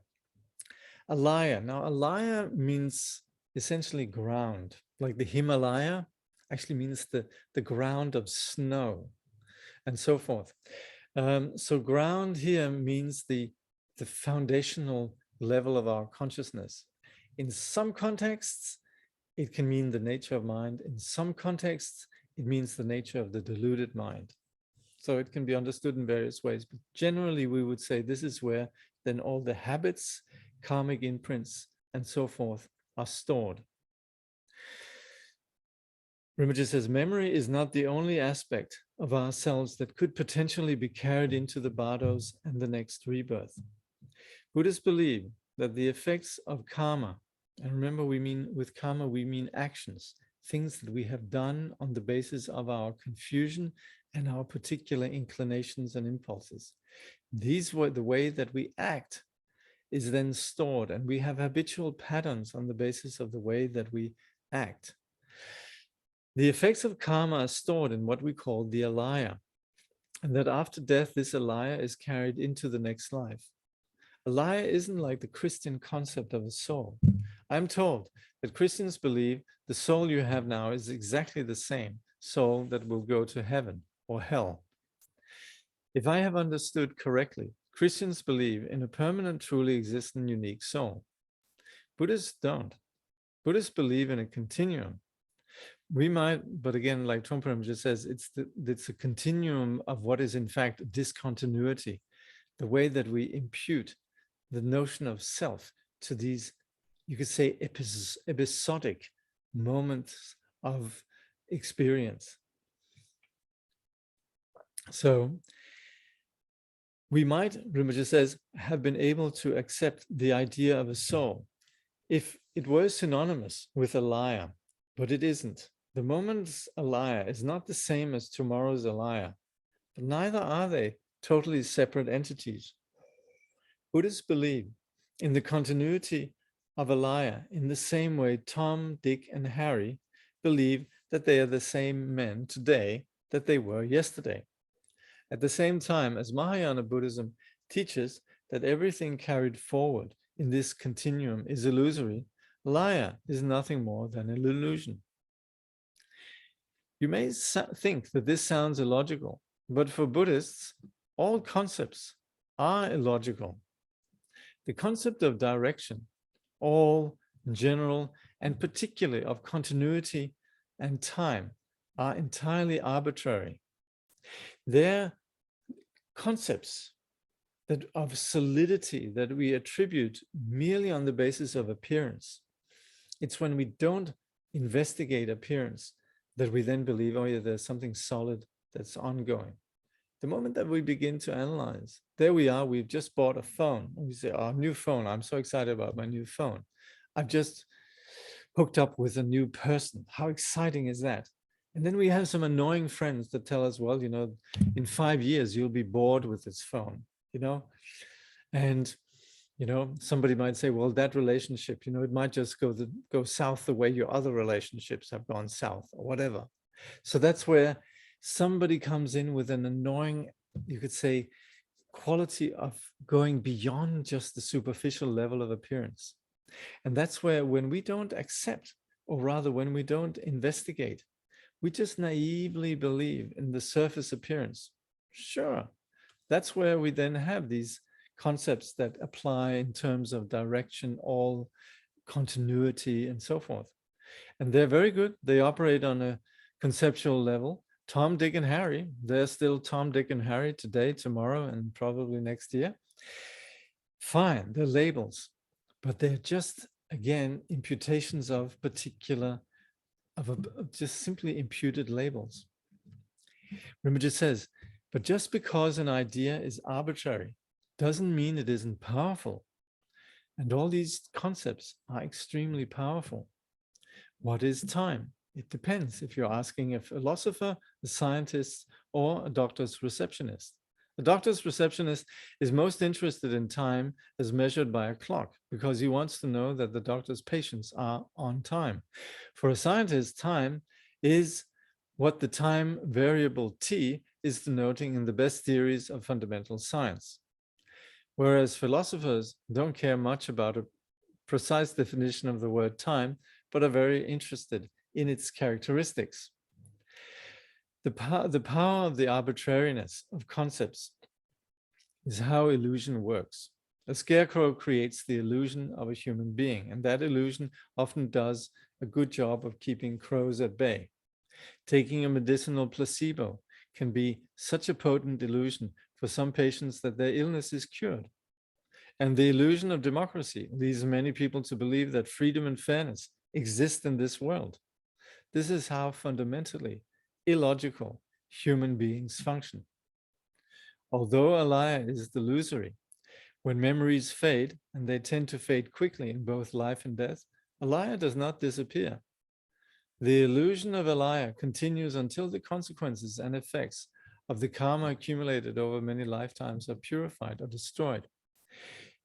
Alaya. Now, Alaya means essentially ground. Like the Himalaya actually means the ground of snow and so forth. So ground here means the foundational level of our consciousness. In some contexts, it can mean the nature of mind. In some contexts, it means the nature of the deluded mind. So it can be understood in various ways, but generally we would say this is where then all the habits, karmic imprints, and so forth are stored. Rinpoche says, memory is not the only aspect of ourselves that could potentially be carried into the bardos and the next rebirth. Buddhists believe that the effects of karma, and remember with karma we mean actions, things that we have done on the basis of our confusion and our particular inclinations and impulses. These were the way that we act is then stored, and we have habitual patterns on the basis of the way that we act. The effects of karma are stored in what we call the Alaya, and that after death, this Alaya is carried into the next life. Alaya isn't like the Christian concept of a soul. I'm told that Christians believe the soul you have now is exactly the same soul that will go to heaven or hell. If I have understood correctly, Christians believe in a permanent, truly existent, unique soul. Buddhists don't. Buddhists believe in a continuum. We might, but again, like Trungpa just says, it's a continuum of what is in fact discontinuity, the way that we impute the notion of self to these, you could say, episodic moments of experience. So we might, Rinpoche says, have been able to accept the idea of a soul if it were synonymous with Alaya, but it isn't. The moment's Alaya is not the same as tomorrow's Alaya, but neither are they totally separate entities. Buddhists believe in the continuity of Alaya in the same way Tom, Dick, and Harry believe that they are the same men today that they were yesterday. At the same time as Mahayana Buddhism teaches that everything carried forward in this continuum is illusory, Alaya is nothing more than an illusion. You may think that this sounds illogical, but for Buddhists, all concepts are illogical. The concept of direction, all, general, and particularly of continuity and time are entirely arbitrary. They're concepts that of solidity that we attribute merely on the basis of appearance. It's when we don't investigate appearance that we then believe, oh yeah, there's something solid that's ongoing. The moment that we begin to analyze, there we are, we've just bought a phone. We say, oh, new phone, I'm so excited about my new phone. I've just hooked up with a new person. How exciting is that? And then we have some annoying friends that tell us, well, you know, in 5 years, you'll be bored with this phone, you know? And, you know, somebody might say, well, that relationship, you know, it might just go south the way your other relationships have gone south or whatever. So that's where somebody comes in with an annoying, you could say, quality of going beyond just the superficial level of appearance. And that's where when we don't accept, or rather when we don't investigate, we just naively believe in the surface appearance. Sure, that's where we then have these concepts that apply in terms of direction, all continuity, and so forth. And they're very good. They operate on a conceptual level. Tom, Dick, and Harry, they're still Tom, Dick, and Harry today, tomorrow, and probably next year. Fine, they're labels, but they're just, again, imputations of particular, of just simply imputed labels. Rinpoche says, but just because an idea is arbitrary doesn't mean it isn't powerful. And all these concepts are extremely powerful. What is time? It depends if you're asking a philosopher, a scientist, or a doctor's receptionist. The doctor's receptionist is most interested in time as measured by a clock because he wants to know that the doctor's patients are on time. For a scientist, time is what the time variable t is denoting in the best theories of fundamental science. Whereas philosophers don't care much about a precise definition of the word time, but are very interested in its characteristics. The power of the arbitrariness of concepts is how illusion works. A scarecrow creates the illusion of a human being, and that illusion often does a good job of keeping crows at bay. Taking a medicinal placebo can be such a potent illusion for some patients that their illness is cured. And the illusion of democracy leads many people to believe that freedom and fairness exist in this world. This is how fundamentally illogical human beings function. Although Alaya is delusory, when memories fade, and they tend to fade quickly in both life and death, Alaya does not disappear. The illusion of Alaya continues until the consequences and effects of the karma accumulated over many lifetimes are purified or destroyed.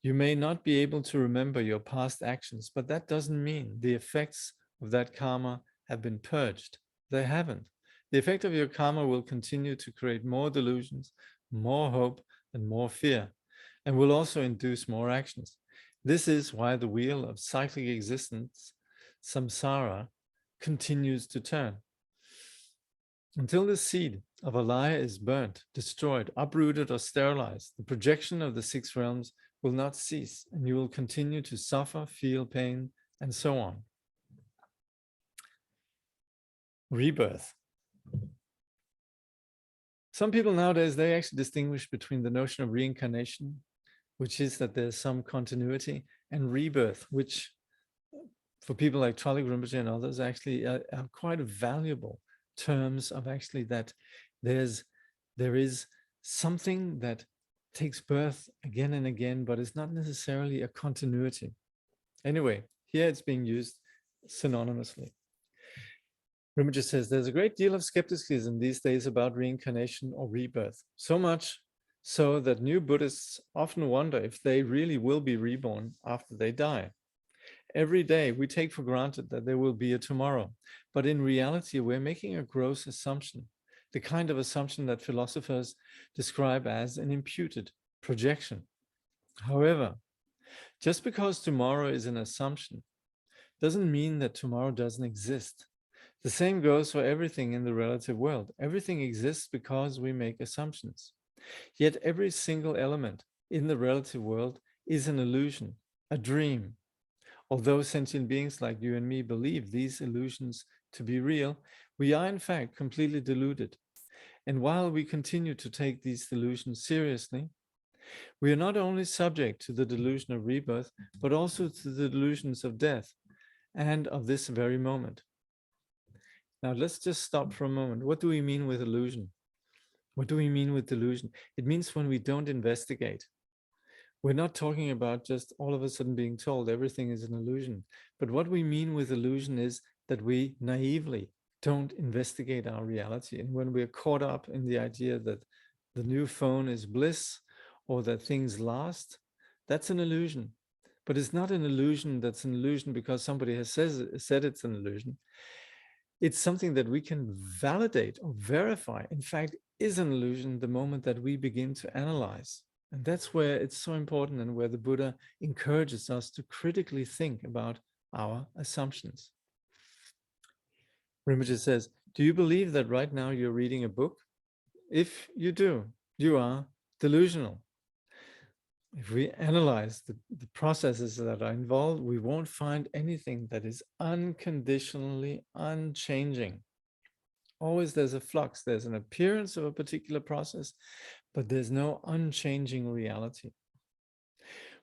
You may not be able to remember your past actions, but that doesn't mean the effects of that karma have been purged. They haven't. The effect of your karma will continue to create more delusions, more hope, and more fear, and will also induce more actions. This is why the wheel of cyclic existence, samsara, continues to turn. Until the seed of Alaya is burnt, destroyed, uprooted, or sterilized, the projection of the 6 realms will not cease, and you will continue to suffer, feel pain, and so on. rebirth. Some people nowadays, they actually distinguish between the notion of reincarnation, which is that there's some continuity, and rebirth, which for people like Charlie Rinpoche and others actually are quite valuable terms of actually that there is something that takes birth again and again, but it's not necessarily a continuity. Anyway, here it's being used synonymously. Rinpoche says there's a great deal of skepticism these days about reincarnation or rebirth, so much so that new Buddhists often wonder if they really will be reborn after they die. Every day we take for granted that there will be a tomorrow, but in reality we're making a gross assumption, the kind of assumption that philosophers describe as an imputed projection. However, just because tomorrow is an assumption doesn't mean that tomorrow doesn't exist. The same goes for everything in the relative world. Everything exists because we make assumptions. Yet every single element in the relative world is an illusion, a dream. Although sentient beings like you and me believe these illusions to be real, we are in fact completely deluded. And while we continue to take these delusions seriously, we are not only subject to the delusion of rebirth, but also to the delusions of death and of this very moment. Now, let's just stop for a moment. What do we mean with illusion? What do we mean with delusion? It means when we don't investigate. We're not talking about just all of a sudden being told everything is an illusion. But what we mean with illusion is that we naively don't investigate our reality. And when we're caught up in the idea that the new phone is bliss or that things last, that's an illusion. But it's not an illusion that's an illusion because somebody has said it's an illusion. It's something that we can validate or verify, in fact, is an illusion the moment that we begin to analyze. And that's where it's so important and where the Buddha encourages us to critically think about our assumptions. Rinpoche says, do you believe that right now you're reading a book? If you do, you are delusional. If we analyze the processes that are involved, we won't find anything that is unconditionally unchanging. Always there's a flux, there's an appearance of a particular process, but there's no unchanging reality.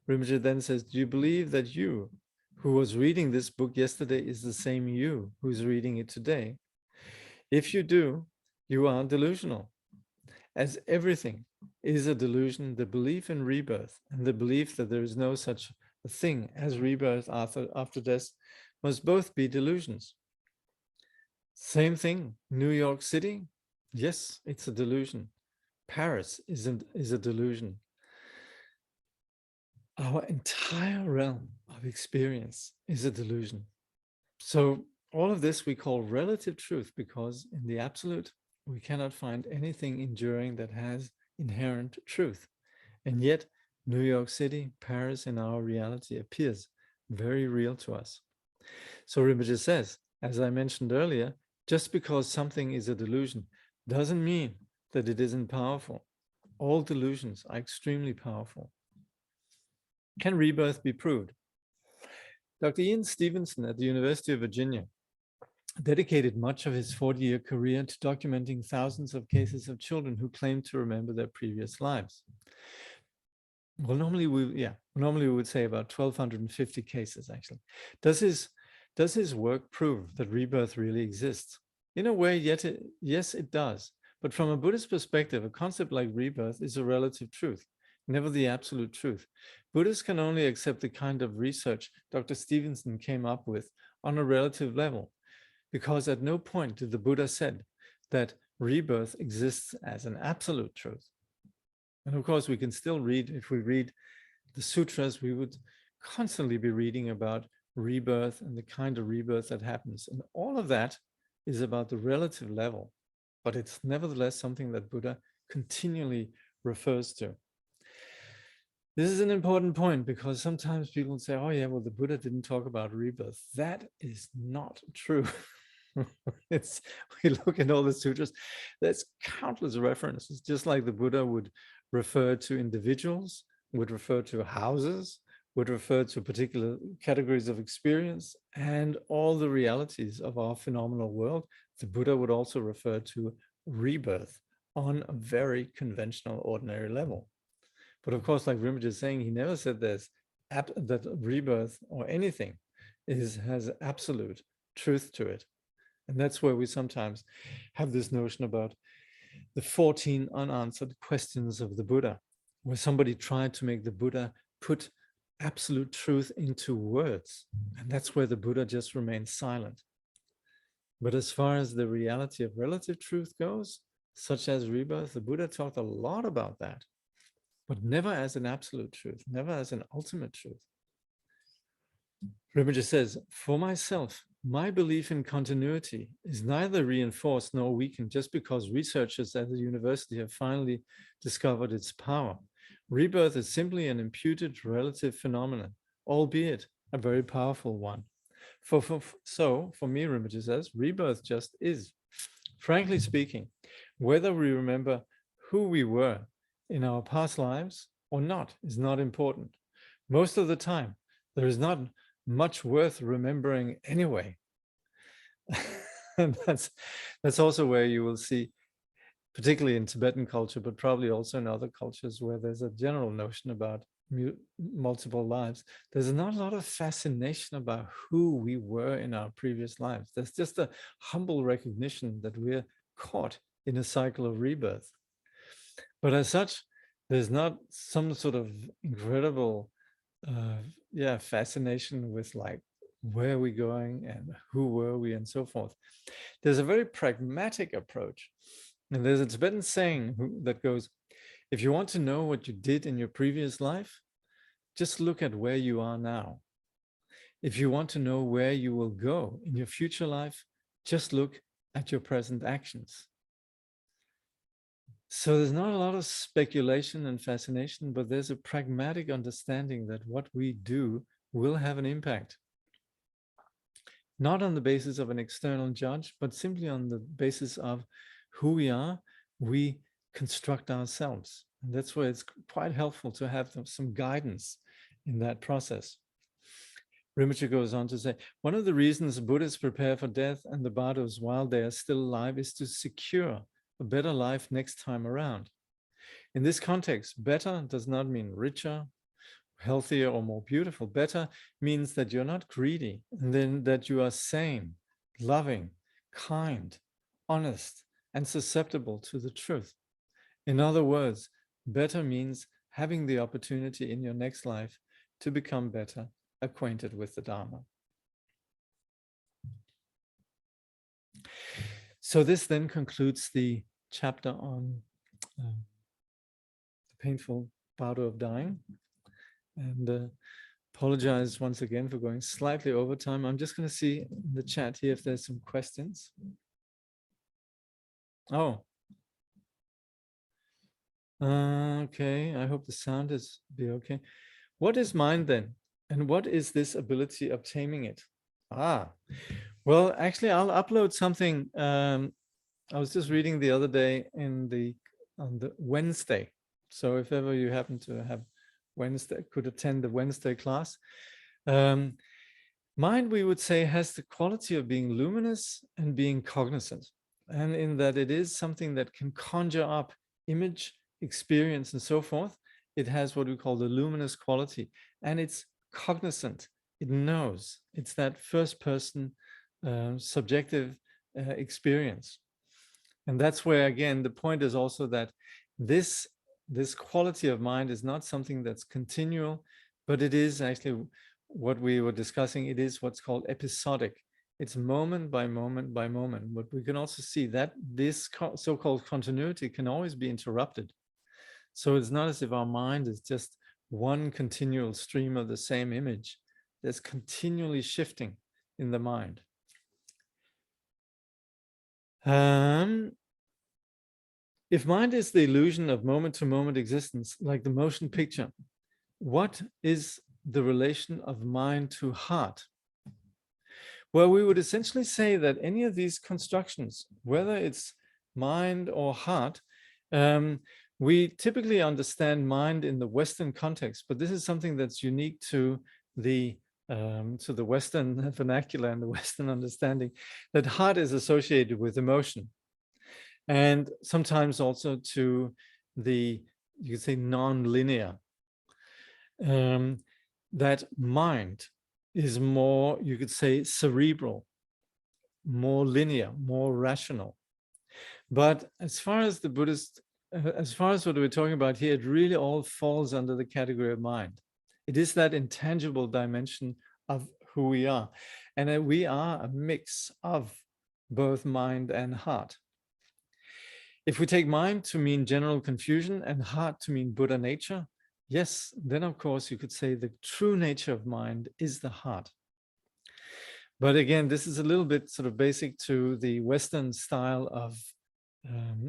Rinpoche then says, do you believe that you, who was reading this book yesterday, is the same you who's reading it today? If you do, you are delusional. As everything is a delusion, the belief in rebirth and the belief that there is no such a thing as rebirth after death must both be delusions. Same thing, New York City, yes, it's a delusion. Paris is a delusion. Our entire realm of experience is a delusion. So all of this we call relative truth because in the absolute, we cannot find anything enduring that has inherent truth. And yet, New York City, Paris in our reality appears very real to us. So Rinpoche says, as I mentioned earlier, just because something is a delusion doesn't mean that it isn't powerful. All delusions are extremely powerful. Can rebirth be proved? Dr. Ian Stevenson at the University of Virginia dedicated much of his 40-year career to documenting thousands of cases of children who claimed to remember their previous lives. Well, normally we would say about 1,250 cases, actually. Does his work prove that rebirth really exists? In a way, yes, it does. But from a Buddhist perspective, a concept like rebirth is a relative truth, never the absolute truth. Buddhists can only accept the kind of research Dr. Stevenson came up with on a relative level, because at no point did the Buddha said that rebirth exists as an absolute truth. And of course, we can still read, if we read the sutras, we would constantly be reading about rebirth and the kind of rebirth that happens. And all of that is about the relative level, but it's nevertheless something that Buddha continually refers to. This is an important point because sometimes people say, oh yeah, well, the Buddha didn't talk about rebirth. That is not true. We look at all the sutras, there's countless references, just like the Buddha would refer to individuals, would refer to houses, would refer to particular categories of experience and all the realities of our phenomenal world. The Buddha would also refer to rebirth on a very conventional, ordinary level. But of course, like Rinpoche is saying, he never said that rebirth or anything has absolute truth to it. And that's where we sometimes have this notion about the 14 unanswered questions of the Buddha, where somebody tried to make the Buddha put absolute truth into words. And that's where the Buddha just remained silent. But as far as the reality of relative truth goes, such as rebirth, the Buddha talked a lot about that, but never as an absolute truth, never as an ultimate truth. Rinpoche says, for myself, my belief in continuity is neither reinforced nor weakened just because researchers at the university have finally discovered its power. Rebirth is simply an imputed relative phenomenon, albeit a very powerful one. So, for me, Rinpoche says, rebirth just is. Frankly speaking, whether we remember who we were in our past lives or not is not important. Most of the time, there is not much worth remembering anyway. And that's also where you will see, particularly in Tibetan culture, but probably also in other cultures where there's a general notion about multiple lives, there's not a lot of fascination about who we were in our previous lives. There's just a humble recognition that we're caught in a cycle of rebirth. But as such, there's not some sort of incredible fascination with like, where are we going and who were we and so forth. There's a very pragmatic approach. And there's a Tibetan saying that goes, if you want to know what you did in your previous life, just look at where you are now. If you want to know where you will go in your future life, just look at your present actions. So there's not a lot of speculation and fascination, but there's a pragmatic understanding that what we do will have an impact. Not on the basis of an external judge, but simply on the basis of who we are, we construct ourselves. And that's where it's quite helpful to have some guidance in that process. Rinpoche goes on to say, one of the reasons Buddhists prepare for death and the Bardos while they are still alive is to secure a better life next time around. In this context, better does not mean richer, healthier, or more beautiful. Better means that you're not greedy, and then that you are sane, loving, kind, honest, and susceptible to the truth. In other words, better means having the opportunity in your next life to become better acquainted with the Dharma. So this then concludes the chapter on the painful Bardo of dying. And apologize once again for going slightly over time. I'm just going to see in the chat here if there's some questions. Oh. Okay, I hope the sound is okay. What is mind then? And what is this ability of taming it? Well, actually, I'll upload something. I was just reading the other day on the Wednesday. So if ever you happen to have Wednesday, could attend the Wednesday class. Mind, we would say, has the quality of being luminous and being cognizant. And in that it is something that can conjure up image, experience, and so forth. It has what we call the luminous quality. And it's cognizant. It knows. It's that first person subjective experience. And that's where, again, the point is also that this quality of mind is not something that's continual, but it is actually what we were discussing. It is what's called episodic. It's moment by moment by moment. But we can also see that this so-called continuity can always be interrupted. So it's not as if our mind is just one continual stream of the same image. There's continually shifting in the mind. If mind is the illusion of moment-to-moment existence, like the motion picture, what is the relation of mind to heart? Well, we would essentially say that any of these constructions, whether it's mind or heart, We typically understand mind in the Western context, but this is something that's unique to the Western vernacular and the Western understanding, that heart is associated with emotion, and sometimes also to the, you could say, non-linear. That mind is more, you could say, cerebral, more linear, more rational. But as far as the Buddhist, as far as what we're talking about here, it really all falls under the category of mind. It is that intangible dimension of who we are. And we are a mix of both mind and heart. If we take mind to mean general confusion and heart to mean Buddha nature, yes, then of course you could say the true nature of mind is the heart. But again, this is a little bit sort of basic to the Western style of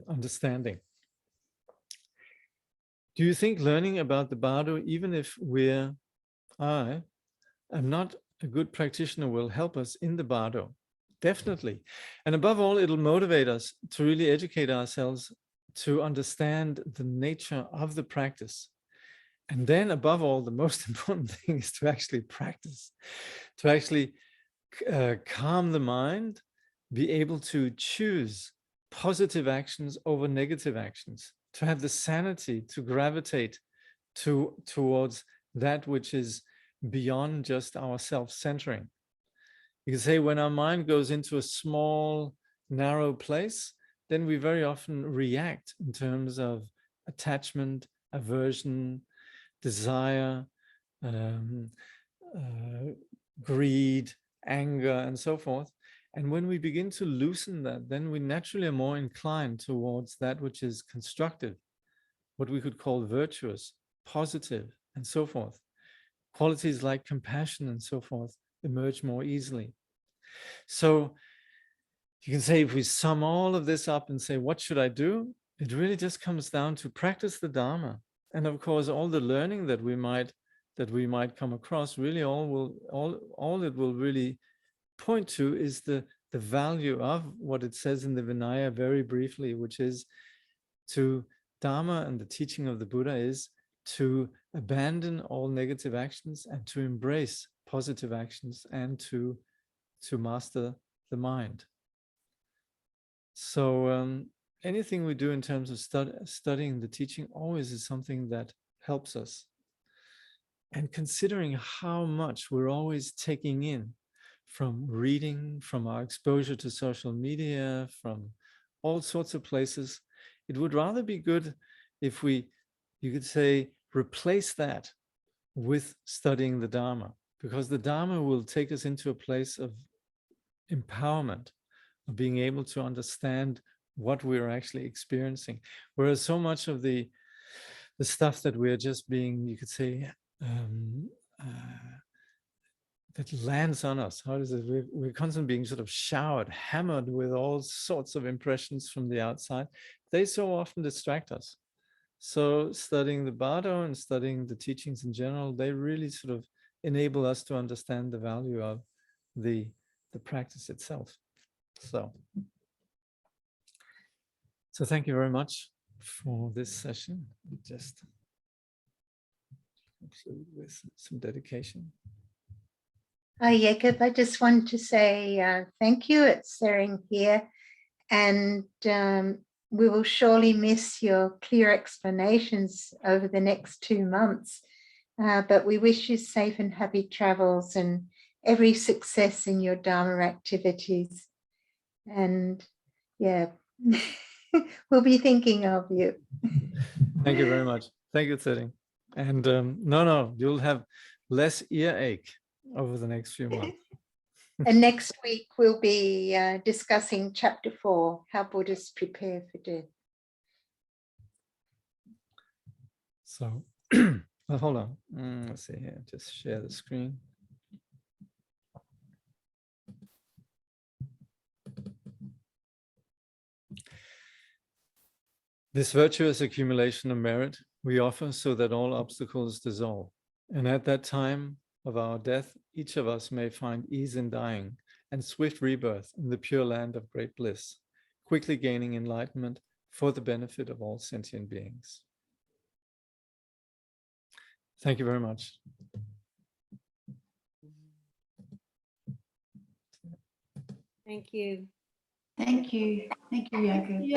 understanding. Do you think learning about the Bardo, even if I am not a good practitioner, will help us in the Bardo? Definitely. And above all, it'll motivate us to really educate ourselves to understand the nature of the practice. And then above all, the most important thing is to actually practice, to actually calm the mind, be able to choose positive actions over negative actions, to have the sanity to gravitate towards that which is beyond just our self-centering. You can say when our mind goes into a small, narrow place, then we very often react in terms of attachment, aversion, desire, greed, anger, and so forth. And when we begin to loosen that, then we naturally are more inclined towards that which is constructive, what we could call virtuous, positive, and so forth. Qualities like compassion and so forth emerge more easily. So you can say, if we sum all of this up and say, what should I do? It really just comes down to practice the Dharma. And of course, all the learning that we might come across, really all it will really point to is the value of what it says in the Vinaya very briefly, which is to Dharma, and the teaching of the Buddha is to abandon all negative actions and to embrace positive actions and to master the mind. So anything we do in terms of studying the teaching always is something that helps us. And considering how much we're always taking in from reading, from our exposure to social media, from all sorts of places, it would rather be good if you could say, replace that with studying the Dharma, because the Dharma will take us into a place of empowerment, of being able to understand what we're actually experiencing. Whereas so much of the stuff that we're just being, you could say, that lands on us. How does it? We're constantly being sort of showered, hammered with all sorts of impressions from the outside. They so often distract us. So studying the Bardo and studying the teachings in general, they really sort of enable us to understand the value of the practice itself. So thank you very much for this session. Just conclude with some dedication. Hi, Jakob. I just wanted to say thank you. It's Sering here. And we will surely miss your clear explanations over the next 2 months. But we wish you safe and happy travels and every success in your Dharma activities. And yeah, we'll be thinking of you. Thank you very much. Thank you, Sering. And no, you'll have less earache over the next few months. And next week we'll be discussing chapter 4, how Buddhists prepare for death. So well, hold on. Let's see here. Just share the screen. This virtuous accumulation of merit we offer so that all obstacles dissolve. And at that time of our death, each of us may find ease in dying and swift rebirth in the pure land of great bliss, quickly gaining enlightenment for the benefit of all sentient beings. Thank you very much. Thank you. Thank you. Thank you, Jakob.